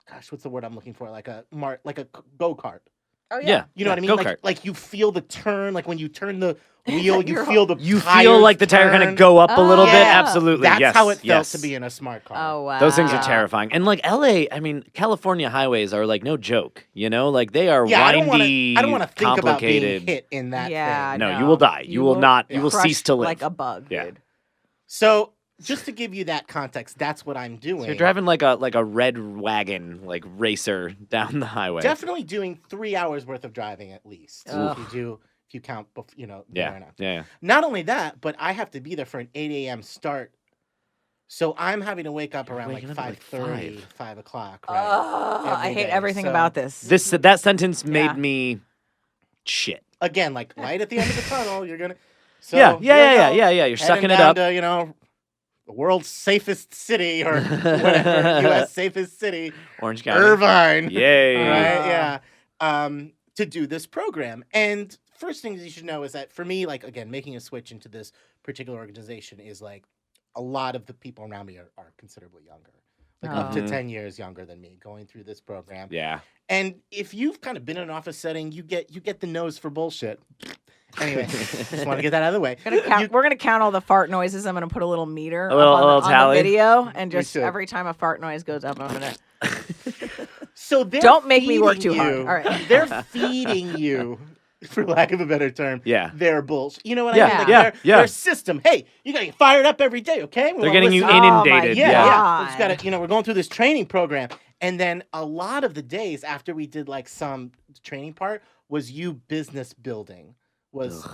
gosh, what's the word I'm looking for? Like a go-kart. Oh Yeah. You know what I mean? Go-kart. Like you feel the turn, like when you turn the wheel, you You're- feel the You tires feel like the tire kind turn. of go up a little bit. Yeah. Absolutely. That's yes. how it felt yes. to be in a smart car. Oh wow. Those things are Yeah. terrifying. And like LA, I mean, California highways are like no joke, you know? Like they are Yeah, windy, I don't want to think about being complicated. hit in that Yeah. thing. No, you will die. You will not. You will crush cease to live. like a bug, Yeah. dude. So just to give you that context, that's what I'm doing. So you're driving like a red wagon, like racer down the highway. Definitely doing 3 hours worth of driving at least. Ugh. If you count, there Yeah. and out. Yeah. Not only that, but I have to be there for an 8 a.m. start. So I'm having to wake up around like waking up at, like, 5:30, 5. 5 o'clock. Right? I every hate day. everything So- about this. That sentence Yeah. made me shit. Again, like light at the end of the tunnel, you're gonna. So Yeah. here you go, You're heading sucking it down up. To, the world's safest city or whatever, U.S. safest city, Orange County. Irvine. Yay. Right? Yeah. To do this program. And first things you should know is that for me, like, again, making a switch into this particular organization is like a lot of the people around me are considerably younger, like up to Oh. 10 years younger than me going through this program. Yeah. And if you've kind of been in an office setting, you get the nose for bullshit. Anyway, just want to get that out of the way. We're gonna count all the fart noises. I'm gonna put a little meter A little- up a little on tally? the video, and We just should. every time a fart noise goes up, I'm gonna. So they're Don't make me work feeding too hard. you- All right. They're feeding you, for lack of a better term, Yeah. their bullshit. You know what Yeah, I mean? Like yeah, yeah. Their system. Hey, you gotta get fired up every day, okay? We They're wanna getting you listen- inundated. Yeah, Yeah. yeah. We just God. gotta, we're going through this training program. And then a lot of the days after we did like some training part was you business building, was,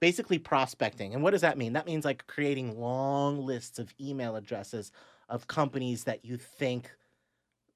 basically prospecting. And what does that mean? That means like creating long lists of email addresses of companies that you think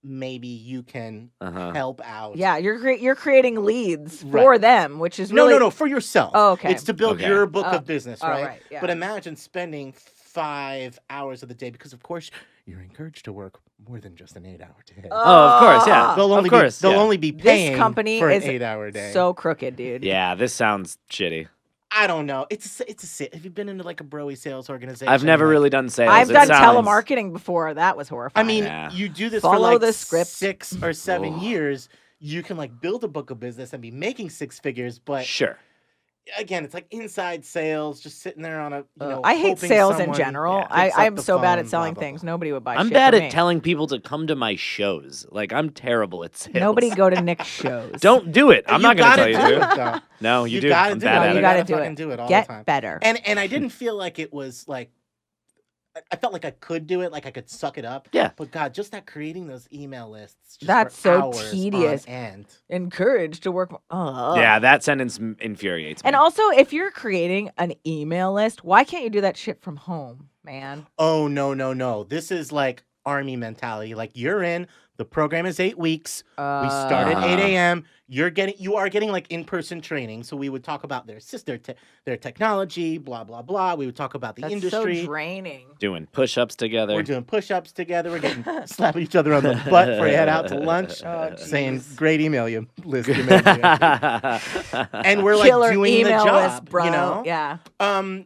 maybe you can Uh-huh. help out. Yeah, you're creating leads Right. for them, which is No, really no, for yourself. Oh, okay. It's to build Okay. your book Oh, of business, oh, right? right, yeah. But imagine spending 5 hours of the day because, of course, you're encouraged to work more than just an 8-hour day. Oh, of course, yeah. They'll only Of course, they'll yeah. only be This paying company for an is 8-hour day. so crooked, dude. Yeah, this sounds shitty. I don't know. It's a have you been into like a broy sales organization? I've never Like, really done sales. I've It done sounds- telemarketing before. That was I horrifying. mean, Yeah. you do this for Follow like the script. 6 or 7 Oh. years. You can like build a book of business and be making 6 figures, but Sure. again, it's like inside sales, just sitting there on a I hate hoping sales in someone general. picks up I'm the so bad phone, at selling blah, blah, things. blah. Nobody would buy I'm shit bad from at me. telling people to come to my shows. Like I'm terrible at sales. Nobody go to Nick's shows. Don't do it. I'm You not going to gotta tell you do to. it, though. No, you do. gotta I'm do bad it. No, at you it. gotta gotta do fucking it. do it all Get the time. better. And I didn't feel like it was like I felt like I could do it, like I could suck it up. Yeah. But God, just that creating those email lists. Just That's for so hours tedious. On end. Encouraged to work. Yeah, that sentence infuriates me. And also, if you're creating an email list, why can't you do that shit from home, man? Oh no. This is like army mentality. Like you're in. The program is 8 weeks. We start at 8 a.m. You are getting like in-person training. So we would talk about their technology, blah blah blah. We would talk about the That's industry. so draining. doing push-ups together. We're doing push-ups together. We're getting slapping each other on the butt before you head out to lunch, Oh, saying jeez. great email you list. You made me." And we're like Killer doing the email job, list, bro. you know? Yeah.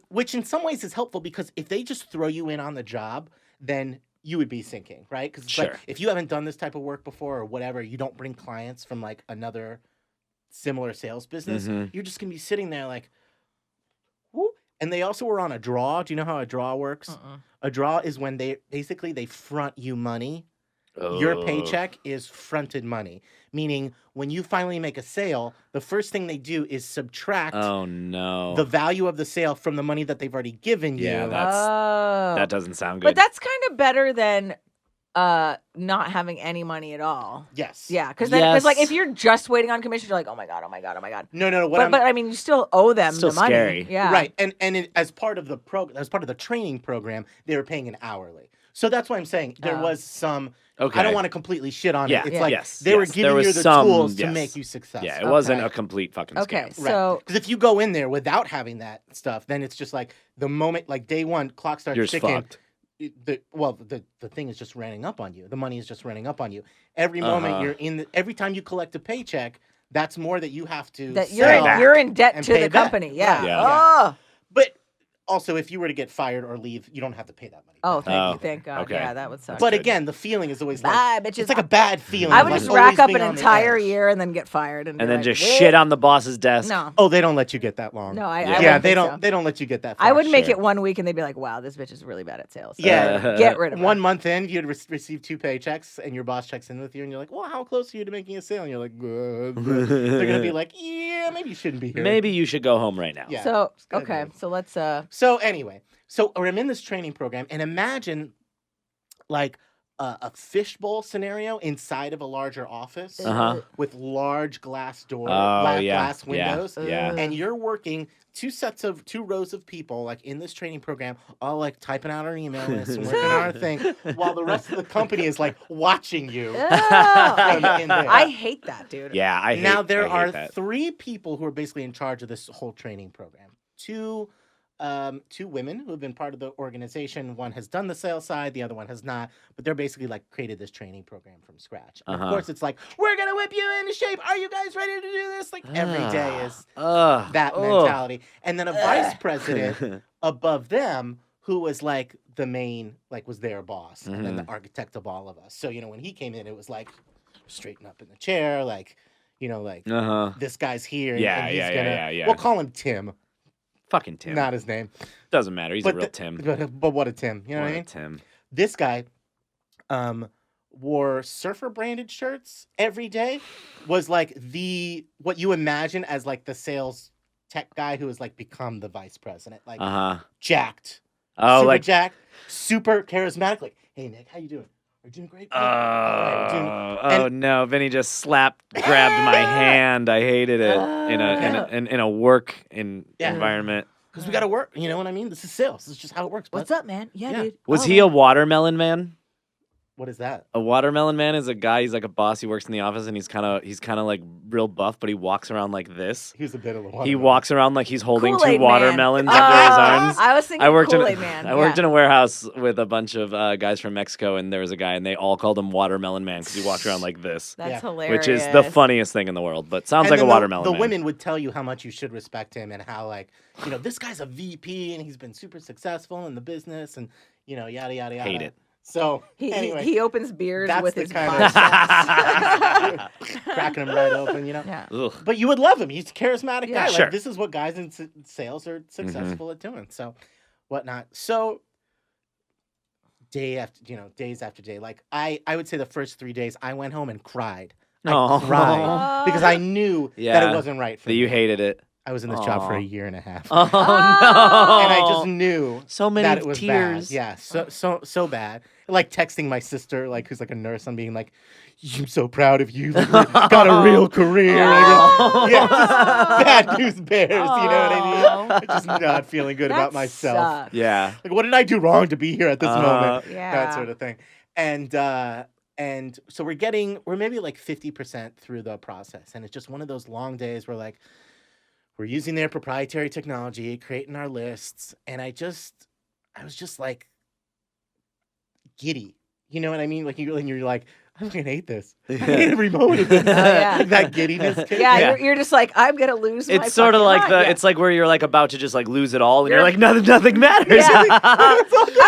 Which in some ways is helpful because if they just throw you in on the job, then you would be sinking, right? Because Sure. like if you haven't done this type of work before or whatever, you don't bring clients from like another similar sales business. Mhm. You're just gonna be sitting there like, whoop. And they also were on a draw. Do you know how a draw works? A draw is when they front you money. Your Oh. paycheck is fronted money, meaning when you finally make a sale, the first thing they do is subtract Oh no. the value of the sale from the money that they've already given you. Yeah, that doesn't sound good. But that's kind of better than not having any money at all. Yes. Yeah, because Yes. like if you're just waiting on commission, you're like, oh my god. No. But I mean, you still owe them Still the money. scary. Yeah. Right, and as part of the training program, they were paying an hourly. So that's why I'm saying there Oh. was some. Okay. I don't want to completely shit on Yeah, it. It's yeah. like Yes, they were yes. There giving was you the some- tools to yes. make you successful. Yeah, it wasn't Okay. a complete fucking scam. Okay, Right. so Because if you go in there without having that stuff, then it's just like the moment, like day one, clock starts You're just ticking. fucked. the thing is just running up on you. The money is just running up on you. Every moment you're every time you collect a paycheck, that's more that you have to That sell you're in debt and to pay the back. company. Yeah. Yeah. Oh. But also, if you were to get fired or leave, you don't have to pay that money. Oh, back. thank God. Okay. Yeah, that would suck. But good. again, the feeling is always Bye, like bitches. it's like a bad feeling. I would like just rack always up being an on the entire edge. year and then get fired, and And be then like, just "Well, shit on the boss's desk. No, Oh, they don't let you get that long. no, I Yeah. wouldn't Yeah, they think don't. so. They don't let you get that far. I would make Sure. it 1 week, and they'd be like, "Wow, this bitch is really bad at sales." Yeah. Get rid of her. 1 month in, you'd receive 2 paychecks, and your boss checks in with you, and you're like, "Well, how close are you to making a sale?" And you're like, "They're gonna be like, yeah, maybe you shouldn't be here." Maybe you should go home right now. Yeah. So it's good, okay, man. so let's So anyway, I'm in this training program, and imagine like a fishbowl scenario inside of a larger office Uh-huh. with large glass doors, Oh, yeah. glass windows, Yeah. and you're working two rows of people like in this training program, all like typing out our email lists and working on our thing, while the rest of the company is like watching you. Oh, in there. I hate that, dude. Yeah, I hate, Now there I hate are that. 3 people who are basically in charge of this whole training program. Two women who have been part of the organization. One has done the sales side, the other one has not. But they're basically like created this training program from scratch. And of course, it's like, we're gonna whip you into shape. Are you guys ready to do this? Like every day is that mentality. And then a vice president above them who was like the main, like was their boss, and then the architect of all of us. So when he came in, it was like straighten up in the chair, like like this guy's here. And, Yeah, and he's yeah, gonna, yeah, yeah. We'll call him Tim. Fucking Tim. Not his name. Doesn't matter. He's a real the- Tim. But what a Tim. You know what I mean? Tim. This guy wore surfer branded shirts every day, was like what you imagine as like the sales tech guy who has like become the vice president. Like jacked. Oh, super like jacked, super charismatic. Like, hey Nick, how you doing? Are you doing great? All right, we're doing- oh no! Vinny just grabbed my hand. I hated it in a work environment. Because we got to work. You know what I mean? This is sales. This is just how it works. Bud. What's up, man? Yeah, Yeah. dude. Was Oh, he man. a watermelon man? What is that? A watermelon man is a guy. He's like a boss. He works in the office, and he's kind of like real buff, but he walks around like this. He was a bit of a watermelon. He walks around like he's holding Kool-Aid 2 Man. watermelons under his arms. I was thinking Kool-Aid Man. I worked in a warehouse with a bunch of guys from Mexico, and there was a guy, and they all called him Watermelon Man because he walked around like this, That's Yeah. hilarious. which is the funniest thing in the world. But sounds And like a then watermelon The man. women would tell you how much you should respect him and how like this guy's a VP and he's been super successful in the business and yada yada yada. Hate it. So He, anyway, he opens beers that's with the his kind biceps. of cracking them right open, Yeah. Ugh. But you would love him. He's a charismatic Yeah. guy. Sure. Like this is what guys in sales are successful at doing. So whatnot. So days after day. Like I would say the first 3 days I went home and cried. I Aw. cried because I knew that Yeah. it wasn't right for That me. you hated it. I was in this job for Aw. a year and a half. Oh no! And I just knew so many that it was tears. bad. Yeah, so bad. Like texting my sister, like who's like a nurse, I'm being like, "I'm so proud of you. Like, you got a real career." Oh. Yeah, just bad news bears. You know what I mean? Aw. I'm just not feeling good about That myself. sucks. Yeah. Like, what did I do wrong to be here at this moment? Yeah. That sort of thing. And so we're maybe like 50% through the process, and it's just one of those long days where like we're using their proprietary technology, creating our lists, and I was just like giddy. You know what I mean? Like you're like, I fucking hate this. I hate every moment of this. yeah. Like that giddiness. Yeah, Yeah. You're just like, I'm gonna lose. my It's sort of fucking like mind. the. Yeah. It's like where you're like about to just like lose it all, and you're You're- like nothing matters. Yeah.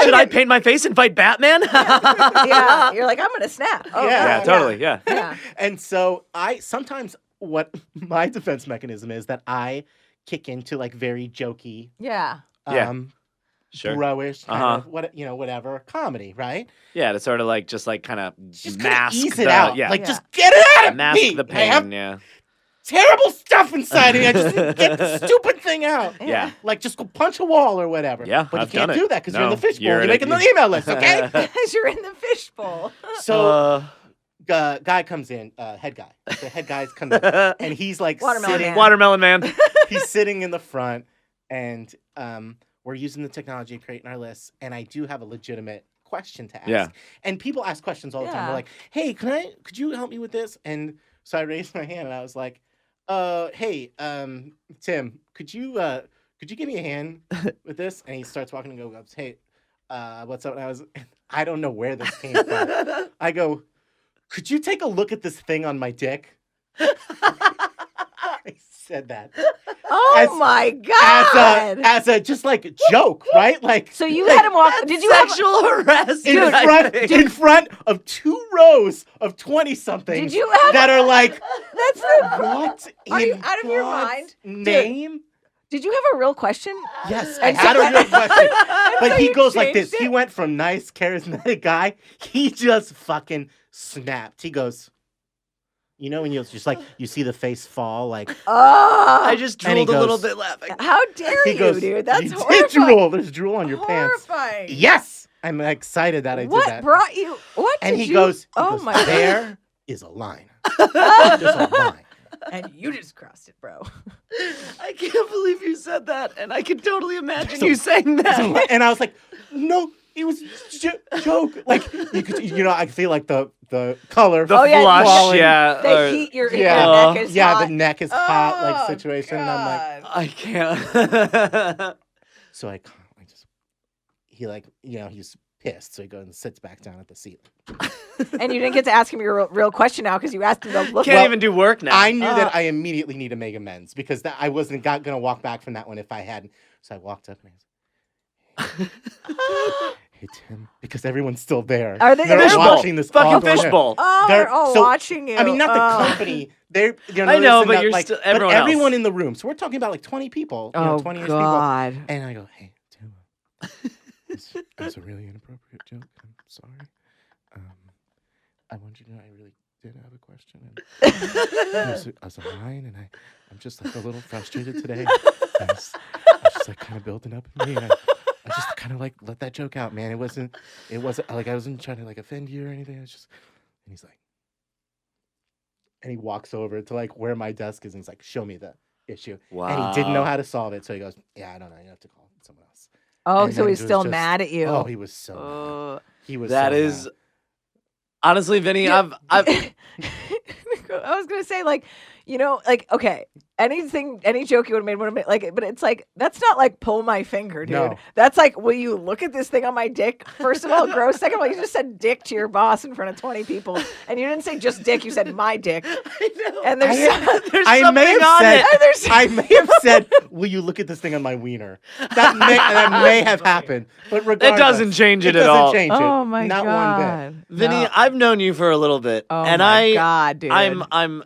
Should I paint my face and fight Batman? yeah, you're like, I'm gonna snap. Oh, Yeah. Yeah, totally. Yeah. Yeah. And so sometimes what my defense mechanism is that I kick into like very jokey, Yeah. Yeah. Sure. bro-ish kind Uh-huh. of whatever comedy, right? Yeah, to sort of like just like kind of Just kinda mask ease the it out. yeah, Like Yeah. just get it out of mask me. the I have pain. Yeah. terrible stuff inside of me. I just need to get the stupid thing out. Yeah. Like just go punch a wall or whatever. Yeah, But I've you can't done it. do that because you're in No, the fishbowl. you're You're in making it. the email list, okay? Because you're in the fishbowl. So guy comes in, head guy. The head guy's coming in, and he's like Watermelon sitting. man. Watermelon man. He's sitting in the front, and we're using the technology, creating our lists, and I do have a legitimate question to ask. Yeah. And people ask questions all the time. Yeah. They're like, "Hey, could you help me with this?" And so I raised my hand, and I was like, "Hey, Tim, could you give me a hand with this?" And he starts walking and goes, "Hey, what's up? And I don't know where this came from. I go, could you take a look at this thing on my dick? I said that. Oh my God! As a just like joke, right? Like so you had him walk. Did you have sexual harassment in front of 2 rows of 20-somethings Did you have that are like, That's the. what? Are you in out of your God's mind? name? Did you have a real question? Yes, I And had so- a real question. But so he you goes like this. changed He it? went from nice, charismatic guy. He just fucking snapped. He goes, you know, when you just like, you see the face fall, like, Oh, I just And he drooled a little goes- bit laughing. how dare he you, goes, dude? That's you did horrifying. drool. There's drool on your pants. Horrifying. Yes, I'm excited that I What did that. brought you? What And did he you? goes, oh my God. there is a line. Just a line. And you just crossed it, bro. I can't believe you said that, and I can totally imagine you saying that. And I was like, no, it was joke. Like you know, I feel like the color, The Oh, yeah, flush, falling. yeah. They or- heat your Yeah. neck is yeah, hot. the neck is hot, like Oh, situation. And I'm like, God. I can't. so I just, he like, you know, he's pissed, so he goes and sits back down at the seat. And you didn't get to ask him your real question now because you asked him to look. Can't even do work now. I knew that I immediately need to make amends because I wasn't gonna walk back from that one if I hadn't. So I walked up and I was, hey Tim, because everyone's still there. Are they- They're Fishbowl. watching this all Fucking going on. fishbowl. Oh, They're- they're all so- watching you. I mean, not the Oh. company. They're, you know, I know, this and but that, you're like, still- but everyone else. everyone in the room. So we're talking about like 20 people, you know, Oh 20-ish God. people. And I go, hey Tim, that's a really inappropriate joke. I'm sorry. I want you to know I really did have a question. And there's a line, and I'm just like a little frustrated today. I was just like kind of building up in me. And I just kind of like let that joke out, man. It wasn't like I wasn't trying to like offend you or anything. It's just, and he's like, and he walks over to like where my desk is, and he's like, show me the issue. Wow. And he didn't know how to solve it, so he goes, yeah, I don't know. You have to call someone else. Oh, And so then he's it was still just- mad at you. Oh, he was so mad. Oh. He was. That so is, mad. honestly, Vinny, Yeah. I've I was gonna say, like, you know, like, okay, any joke you would have made, like, but it's like, that's not like pull my finger, dude. No. That's like, will you look at this thing on my dick? First of all, gross. Second of all, you just said dick to your boss in front of 20 people, and you didn't say just dick. You said my dick. I know. And there's There's I something may have on said, it. And there's- I may have said, "Will you look at this thing on my wiener?" That may have happened, but regardless, doesn't change it at doesn't all. Change it. oh my Not God. one bit. Vinny, No. I've known you for a little bit, Oh and my God, dude. I'm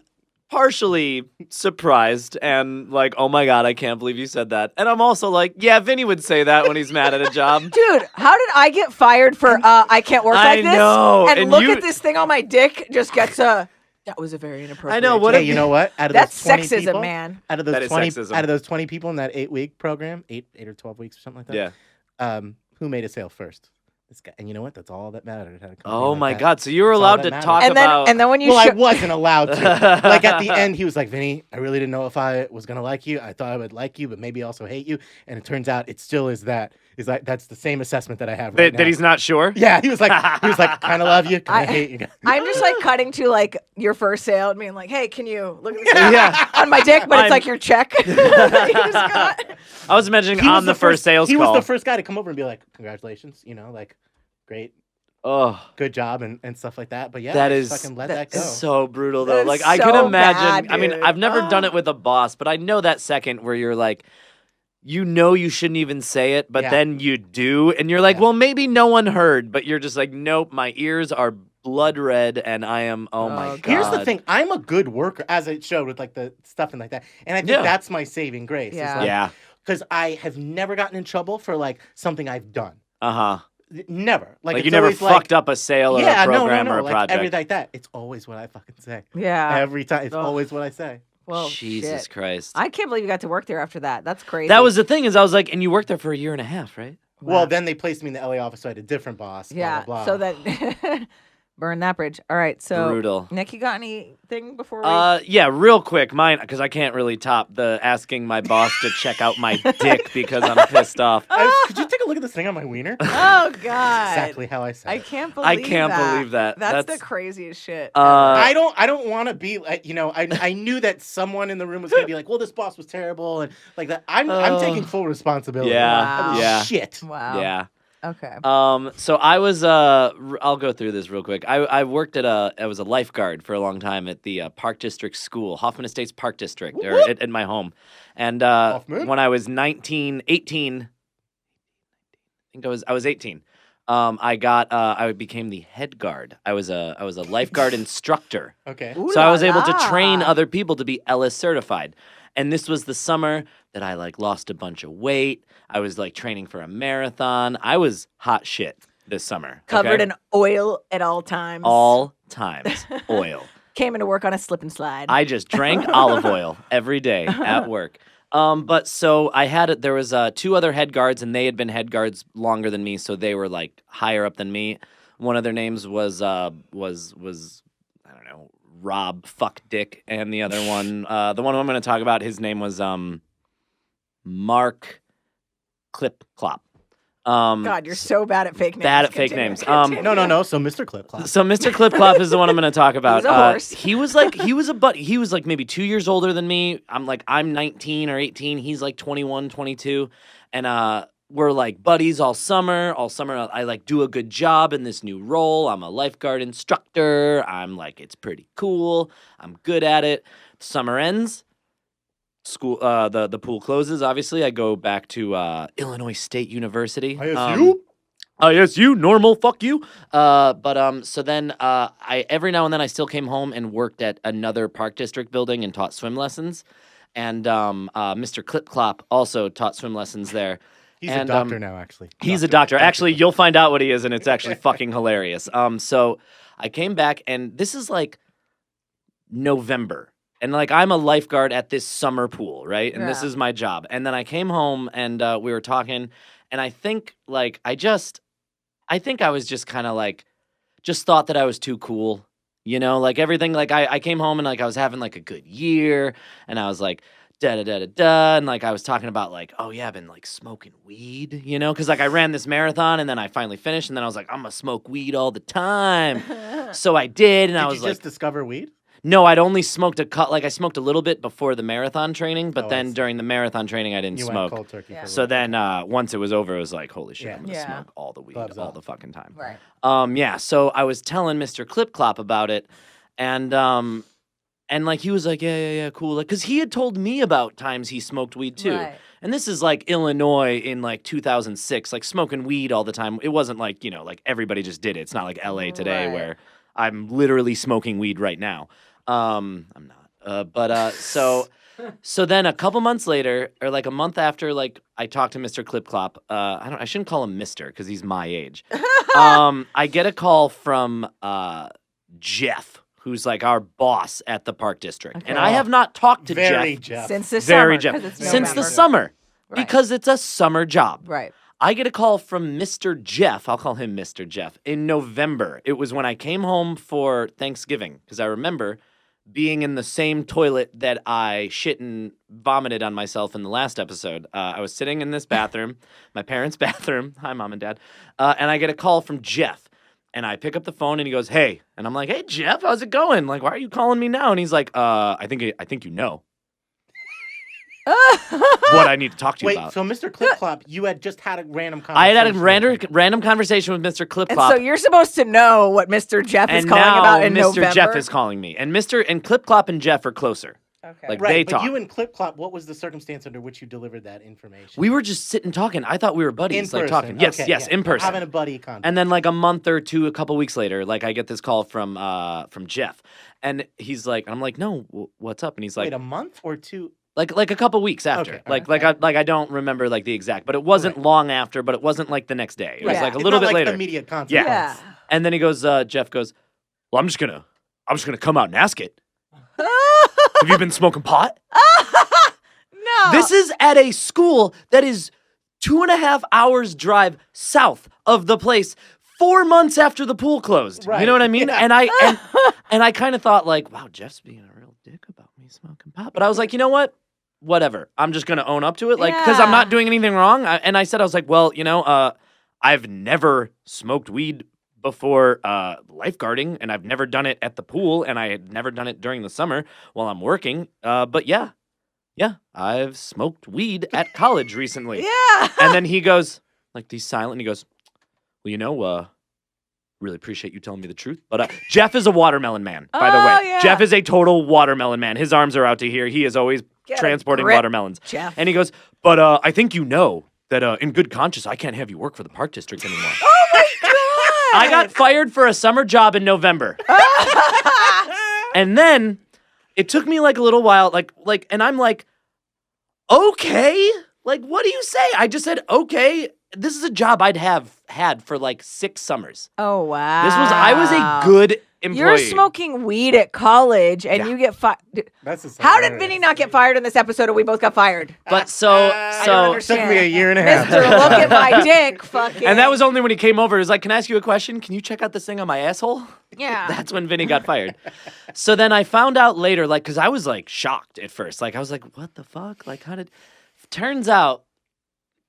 partially surprised and like, oh my God, I can't believe you said that. And I'm also like, yeah, Vinny would say that when he's mad at a job. Dude, how did I get fired for I can't work I like this? know, And and look you- at this thing on my dick just gets a that was a very inappropriate. I know, what joke. Hey, you know what? Out of That's those 20 sexism, people, man. Out of That those is 20, sexism. out of those 20 people in that 8-week program, 8 or 12 weeks or something like that. Yeah. Who made a sale first? This guy. And you know what? That's all that mattered. Had a company Oh like my that. God. So you were That's all allowed that to matters. talk And then about. and then when you Well, I show wasn't allowed to. Like at the end, he was like, "Vinny, I really didn't know if I was gonna like you. I thought I would like you, but maybe also hate you." And it turns out it still is that. Is like that's the same assessment that I have right now. that he's not sure. Yeah, he was like, kind of love you, kind of hate you. I'm just like cutting to like your first sale and being like, hey, can you look at this thing Yeah. on my dick? But I'm- it's like your check. You just got- I was imagining He was on the first sales He call. was the first guy to come over and be like, "Congratulations, you know, like, great, Oh, good job," and stuff like that. But yeah, That I is- just fucking let that go. so brutal That though. is Like I can so imagine. bad, I mean, dude. I've never done Oh. it with a boss, but I know that second where you're like, you know, you shouldn't even say it, but Yeah. then you do, and you're like, Yeah. well, maybe no one heard, but you're just like, nope, my ears are blood red, and I am. Oh, my Oh, God. Here's the thing: I'm a good worker, as it showed with like the stuff and like that, and I think Yeah. that's my saving grace. Yeah. Yeah. because I have never gotten in trouble for like something I've done. Uh huh. Never. Like it's you never always, fucked up a sale or yeah, a program no, or a like project. everything like that. It's always what I fucking say. yeah. Every time, it's Ugh. always what I say. Well, Jesus shit. Christ. I can't believe you got to work there after that. That's crazy. That was the thing is I was like, and you worked there for a year and a half, right? Wow. Well, then they placed me in the LA office, so I had a different boss. yeah. Blah, blah, So blah. that burn that bridge. All right. So Brutal. Nick, you got anything before we? Yeah, real quick, mine because I can't really top the asking my boss to check out my dick because I'm pissed off. Could you take a look at this thing on my wiener? Oh God. Exactly how I said I it. can't believe. I can't believe that. That's the That's- craziest shit. I don't want to be like, you know, I knew that someone in the room was going to be like, well, this boss was terrible and like that. I'm taking full responsibility. Yeah, Wow. That was yeah. shit. wow. Yeah. Okay. So I was I'll go through this real quick. I worked I was a lifeguard for a long time at the Park District School, Hoffman Estates Park District, or at my home. And Hoffman? when I was 18, I think I was 18. I became the head guard. I was a lifeguard instructor. Okay. Ooh So I la was able to train la. other people to be Ellis certified. And this was the summer that I like lost a bunch of weight. I was like training for a marathon. I was hot shit this summer. Covered okay? in oil at all times. All times oil. Came into work on a slip and slide. I just drank olive oil every day at work. But so there was 2 other head guards, and they had been head guards longer than me, so they were like higher up than me. One of their names was I don't know, Rob Fuck Dick, and the other one, the one I'm going to talk about, his name was Mark Clip Clop. God, you're so bad at fake names. Bad at fake Continue, names. continue. No. So Mr. Clip Clop. So Mr. Clip Clop is the one I'm going to talk about. He's a horse. He was like maybe 2 years older than me. I'm 19 or 18. He's like 21, 22. And we're like buddies all summer. All summer I like do a good job in this new role. I'm a lifeguard instructor. I'm like, it's pretty cool. I'm good at it. Summer ends. School the pool closes, obviously. I go back to Illinois State University. ISU? ISU, normal, fuck you. So then I every now and then I still came home and worked at another Park District building and taught swim lessons. And Mr. Clip Clop also taught swim lessons there. He's a doctor now, actually. He's a doctor. Actually, you'll find out what he is, and it's actually fucking hilarious. So I came back, and this is like November. And like I'm a lifeguard at this summer pool, right? And this Yeah. is my job. And then I came home and we were talking, and I think like I was just kind of like just thought that I was too cool. You know, like everything, like I came home and like I was having like a good year, and I was like da da da da da, and like I was talking about like, oh yeah, I've been like smoking weed, you know, because like I ran this marathon and then I finally finished, and then I was like, I'm gonna smoke weed all the time. So I did, and I Did was you like, just discover weed? no, I'd only smoked I smoked a little bit before the marathon training, but Oh, I then see. during the marathon training, I didn't You smoke. went cold turkey. Yeah. for a So little then, bit. once it was over, it was like, holy shit, Yeah. I'm gonna Yeah. smoke all the weed Gloves all off. the fucking time. Right. Yeah. So I was telling Mr. Clip Clop about it, and like he was like, yeah, cool, like, cause he had told me about times he smoked weed too. Right. And this is like Illinois in like 2006, like smoking weed all the time. It wasn't like, you know, like everybody just did it. It's not like LA today Right. where I'm literally smoking weed right now. I'm not. So then a couple months later, or like a month after, like I talked to Mr. Clip Clop. I shouldn't call him Mister because he's my age. I get a call from Jeff, who's like our boss at the Park District, and I Okay. have not talked to Very Jeff Jeff. Since the very summer. Jeff 'Cause it's since the November. summer Right. because it's a summer job. Right. I get a call from Mr. Jeff. I'll call him Mr. Jeff in November. It was when I came home for Thanksgiving because I remember being in the same toilet that I shit and vomited on myself in the last episode. I was sitting in this bathroom, my parents' bathroom. Hi, Mom and Dad. And I get a call from Jeff. And I pick up the phone and he goes, "Hey." And I'm like, "Hey, Jeff, how's it going? Like, why are you calling me now?" And he's like, I think you know what I need to talk to you Wait, about. so Mr. Clip Clop, you had just had a random conversation. I had a with him. random conversation with Mr. Clip And Clop. so you're supposed to know what Mr. Jeff is and calling now about in Mr. November. Jeff is calling me. And Clip Clop and Jeff are closer. Okay. Like, Right, they but talk. you and Clip Clop, what was the circumstance under which you delivered that information? We were just sitting talking. I thought we were buddies, in like person. talking. Yes, Okay, yes, yeah. in person. Having a buddy contact. And then like a month or two, a couple weeks later, like I get this call from Jeff, and he's like, I'm like, "No, what's up?" And he's like, Wait, a month or two? like a couple weeks after, Okay, I don't remember like the exact, but it wasn't Right. long after, but it wasn't like the next day. It was Yeah. like a It's little not bit like later. Immediate contact. Yeah. Yeah. And then he goes, Jeff goes, "Well, I'm just gonna come out and ask it. Have you been smoking pot?" No. This is at a school that is 2.5 hours drive south of the place. 4 months after the pool closed. You Right, know what I mean? yeah. And I kind of thought like, wow, Jeff's being a real dick about me smoking pot. But I was like, you know what? Whatever. I'm just going to own up to it. Like, because I'm Yeah. not doing anything wrong. I said, I was like, well, you know, I've never smoked weed before lifeguarding, and I've never done it at the pool, and I had never done it during the summer while I'm working. But yeah, I've smoked weed at college recently. Yeah. And then he goes, like, he's silent, and he goes, well, really appreciate you telling me the truth. But Jeff is a watermelon man, by the Oh, way. yeah. Jeff is a total watermelon man. His arms are out to here. He is always Get a transporting grip, watermelons. Jeff. And he goes, but I think you know that in good conscience, I can't have you work for the Park District anymore. Oh my God! I got fired for a summer job in November. And then it took me like a little while, and I'm like, okay, like, what do you say? I just said, okay, this is a job I'd have had for like 6 summers. Oh wow! I was a good employee. You're smoking weed at college, and you get fired. How did Vinny not get fired in this episode, and we both got fired? But I don't It took understand. me a year and a half. Mister, look at my dick, fucking. and that was only when he came over. He was like, can I ask you a question? Can you check out this thing on my asshole? yeah. That's when Vinny got fired. So then I found out later, like, because I was like shocked at first. Like, I was like, what the fuck? Like, how did. Turns out,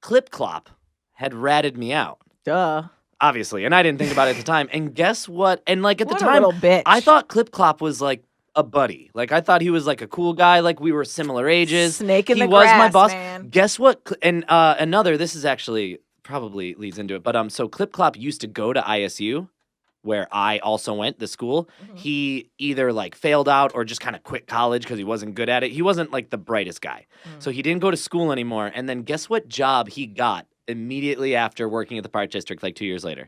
Clip Clop had ratted me out. Duh. Obviously, and I didn't think about it at the time. And guess what? And like at What the a time, little bitch. I thought Clip Clop was like a buddy. Like I thought he was like a cool guy. Like we were similar ages. Snake in he the was my grass, boss. man. Guess what? And another. This is actually probably leads into it. But so Clip Clop used to go to ISU, where I also went, the school. Mm-hmm. He either like failed out or just kind of quit college because he wasn't good at it. He wasn't like the brightest guy. So he didn't go to school anymore. And then guess what job he got immediately after working at the Park District like 2 years later?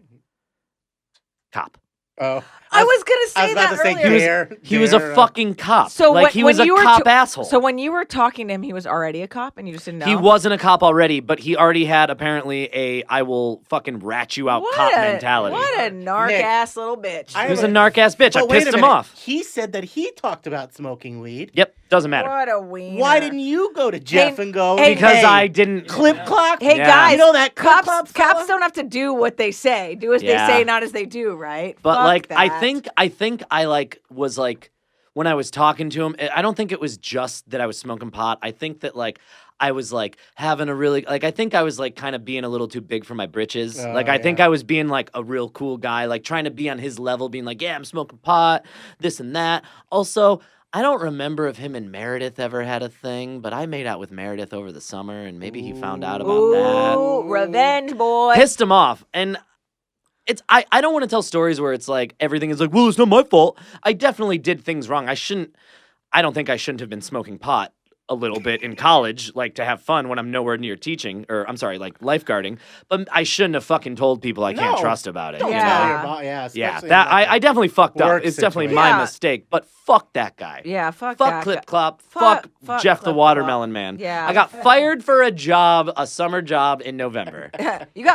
Cop. Oh, I was gonna I say was about that to say earlier. He was a dare, fucking cop. So like when- he was when a you were cop to- asshole. So when you were talking to him, he was already a cop, and you just didn't know. He wasn't a cop already, but he already had apparently a I will fucking rat you out cop mentality. What a narc Nick, ass little bitch. I He was a have narc ass bitch. I But wait pissed a him minute. off. He said that he talked about smoking weed. Yep, doesn't matter. What a wiener. Why didn't you go to Jeff and go? hey, Because hey, I didn't. Clip Clock. Hey Yeah. guys, You know that Clip cops Clop fella? cops don't have to do what they say. Do as Yeah. they say, not as they do, right? But Fuck like, I that. think I like was like when I was talking to him. I don't think it was just that I was smoking pot. I think that like I was like having a really like I think I was like kind of being a little too big for my britches. Oh, Like I think yeah. I was being like a real cool guy, like trying to be on his level, being like, yeah, I'm smoking pot, this and that. Also, I don't remember if him and Meredith ever had a thing, but I made out with Meredith over the summer, and maybe he found out about that. Ooh, revenge boy. Pissed him off. And I don't want to tell stories where it's like everything is like, well, it's not my fault. I definitely did things wrong. I don't think I shouldn't have been smoking pot a little bit in college, like to have fun when I'm nowhere near teaching, or I'm sorry, like lifeguarding. But I shouldn't have fucking told people I can't No, trust about it. Don't you Yeah. know? tell your boss. Yeah, Yeah, especially that in like I definitely fucked up. work It's definitely situation. my Yeah. mistake. But fuck that guy. Yeah, fuck Fuck that Clip guy. Clop. Fuck- Fuck fuck Jeff the Clip Watermelon Man. Yeah. I got fired for a summer job in November. You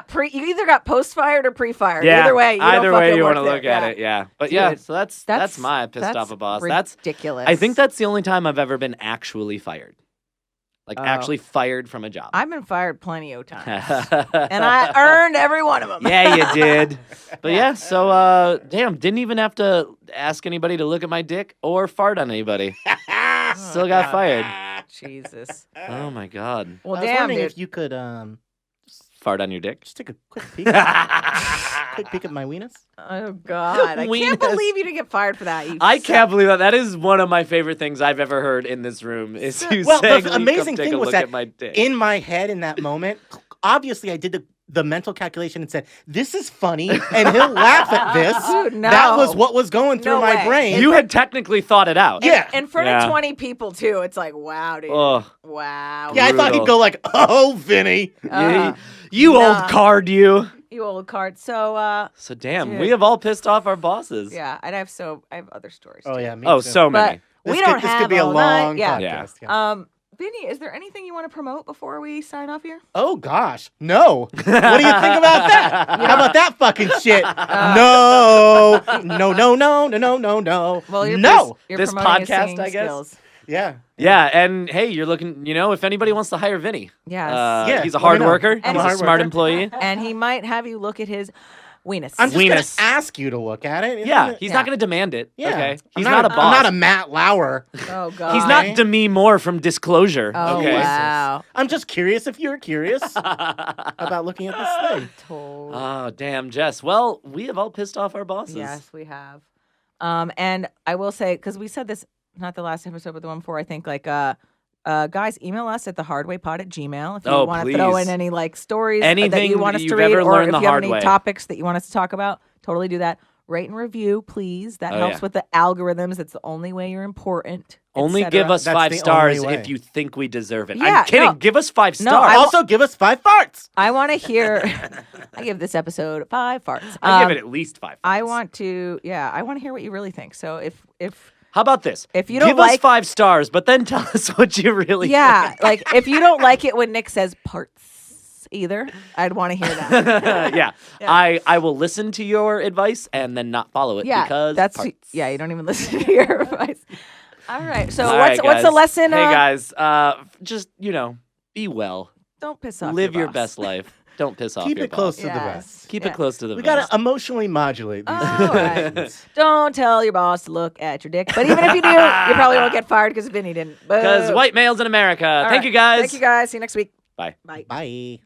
either got post fired or pre fired. Yeah. Either way, you either don't way fucking you want want to look at it. Yeah. But yeah, Dude, so that's my pissed off a boss. That's ridiculous. I think that's the only time I've ever been actually fired. Like Oh. actually fired from a job. I've been fired plenty of times, and I earned every one of them. Yeah, you did. But yeah, so damn, didn't even have to ask anybody to look at my dick or fart on anybody. Still got fired. Jesus. Oh my god. Well, I was damn, wondering dude. if you could Fart on your dick? just take a quick peek. Quick peek at my weenus. Oh God, I Weenus. can't believe you didn't get fired for that. You I suck. can't believe that. That is one of my favorite things I've ever heard in this room. Is you Well, the saying, "Will you amazing come take thing a was look that at my dick?" In my head, in that moment, obviously I did the mental calculation and said, "This is funny," and he'll laugh at this. Dude, no. That was what was going through No my way. brain. You had technically thought it out. Yeah. In front Yeah. of 20 people too. It's like, wow, dude. Ugh. Wow. Yeah, I thought he'd Brutal. go like, "Oh, Vinny." You Nah. old card, you. You old card. So, So damn, Dude. we have all pissed off our bosses. yeah, I have other stories. Oh too. yeah, me Oh, too. so But many. we don't this have could be a all night. long Yeah. podcast. Yeah. Vinny, is there anything you want to promote before we sign off here? Oh gosh, no. What do you think about that? How about that fucking shit? No, no, no, no, no, no, no, no. Well, you're no. you're This promoting his podcast, singing I guess? skills. Yeah. Yeah, and hey, you're looking, if anybody wants to hire Vinny, Yes. Yeah, he's a let me hard know. worker. I'm He's a a hard smart worker. employee. And he might have you look at his weenus. I'm just gonna Weenus. ask you to look at it. isn't Yeah, it? he's Yeah. not going to demand it. Yeah. Okay, I'm he's not not a boss. I'm not a Matt Lauer. Oh God. He's not Okay. Demi Moore from Disclosure. Oh okay. wow. I'm just curious if you're curious about looking at this thing. Totally. Oh damn, Jess. Well, we have all pissed off our bosses. Yes, we have. And I will say, because we said this not the last episode, but the one before, I think like guys, email us at thehardwaypod@gmail.com if you Oh, want to throw in please. any like stories that Anything you want that us to you've read, ever or learned if the you have hard any way. topics that you want us to talk about. Totally do that. Rate and review, please. That Oh, helps yeah. with the algorithms. It's the only way you're important. Only etc. give us That's 5 the stars only way. if you think we deserve it. Yeah, I'm kidding. no. Give us 5 No, stars. Also, give us 5 farts. I want to hear. I give this episode 5 farts. I give it at least 5. I farts. want to. Yeah, I want to hear what you really think. So if How about this? If you don't give us like- 5 stars, but then tell us what you really yeah, think. like if you don't like it when Nick says parts either, I'd want to hear that. yeah. I will listen to your advice and then not follow it Yeah, because that's parts. yeah. You don't even listen to your advice. All right. So All what's right, the guys. lesson? Hey guys, just be well. Don't piss off. Live your boss. best life. Don't piss off Keep your it close boss. to the Yes. vest. Keep Yeah. it close to the We vest. gotta emotionally modulate these All right. situations. Don't tell your boss to look at your dick. But even if you do, you probably won't get fired because Vinny didn't. Because Boo. white males in America. All Thank right. you guys. Thank you guys. See you next week. Bye. Bye. Bye.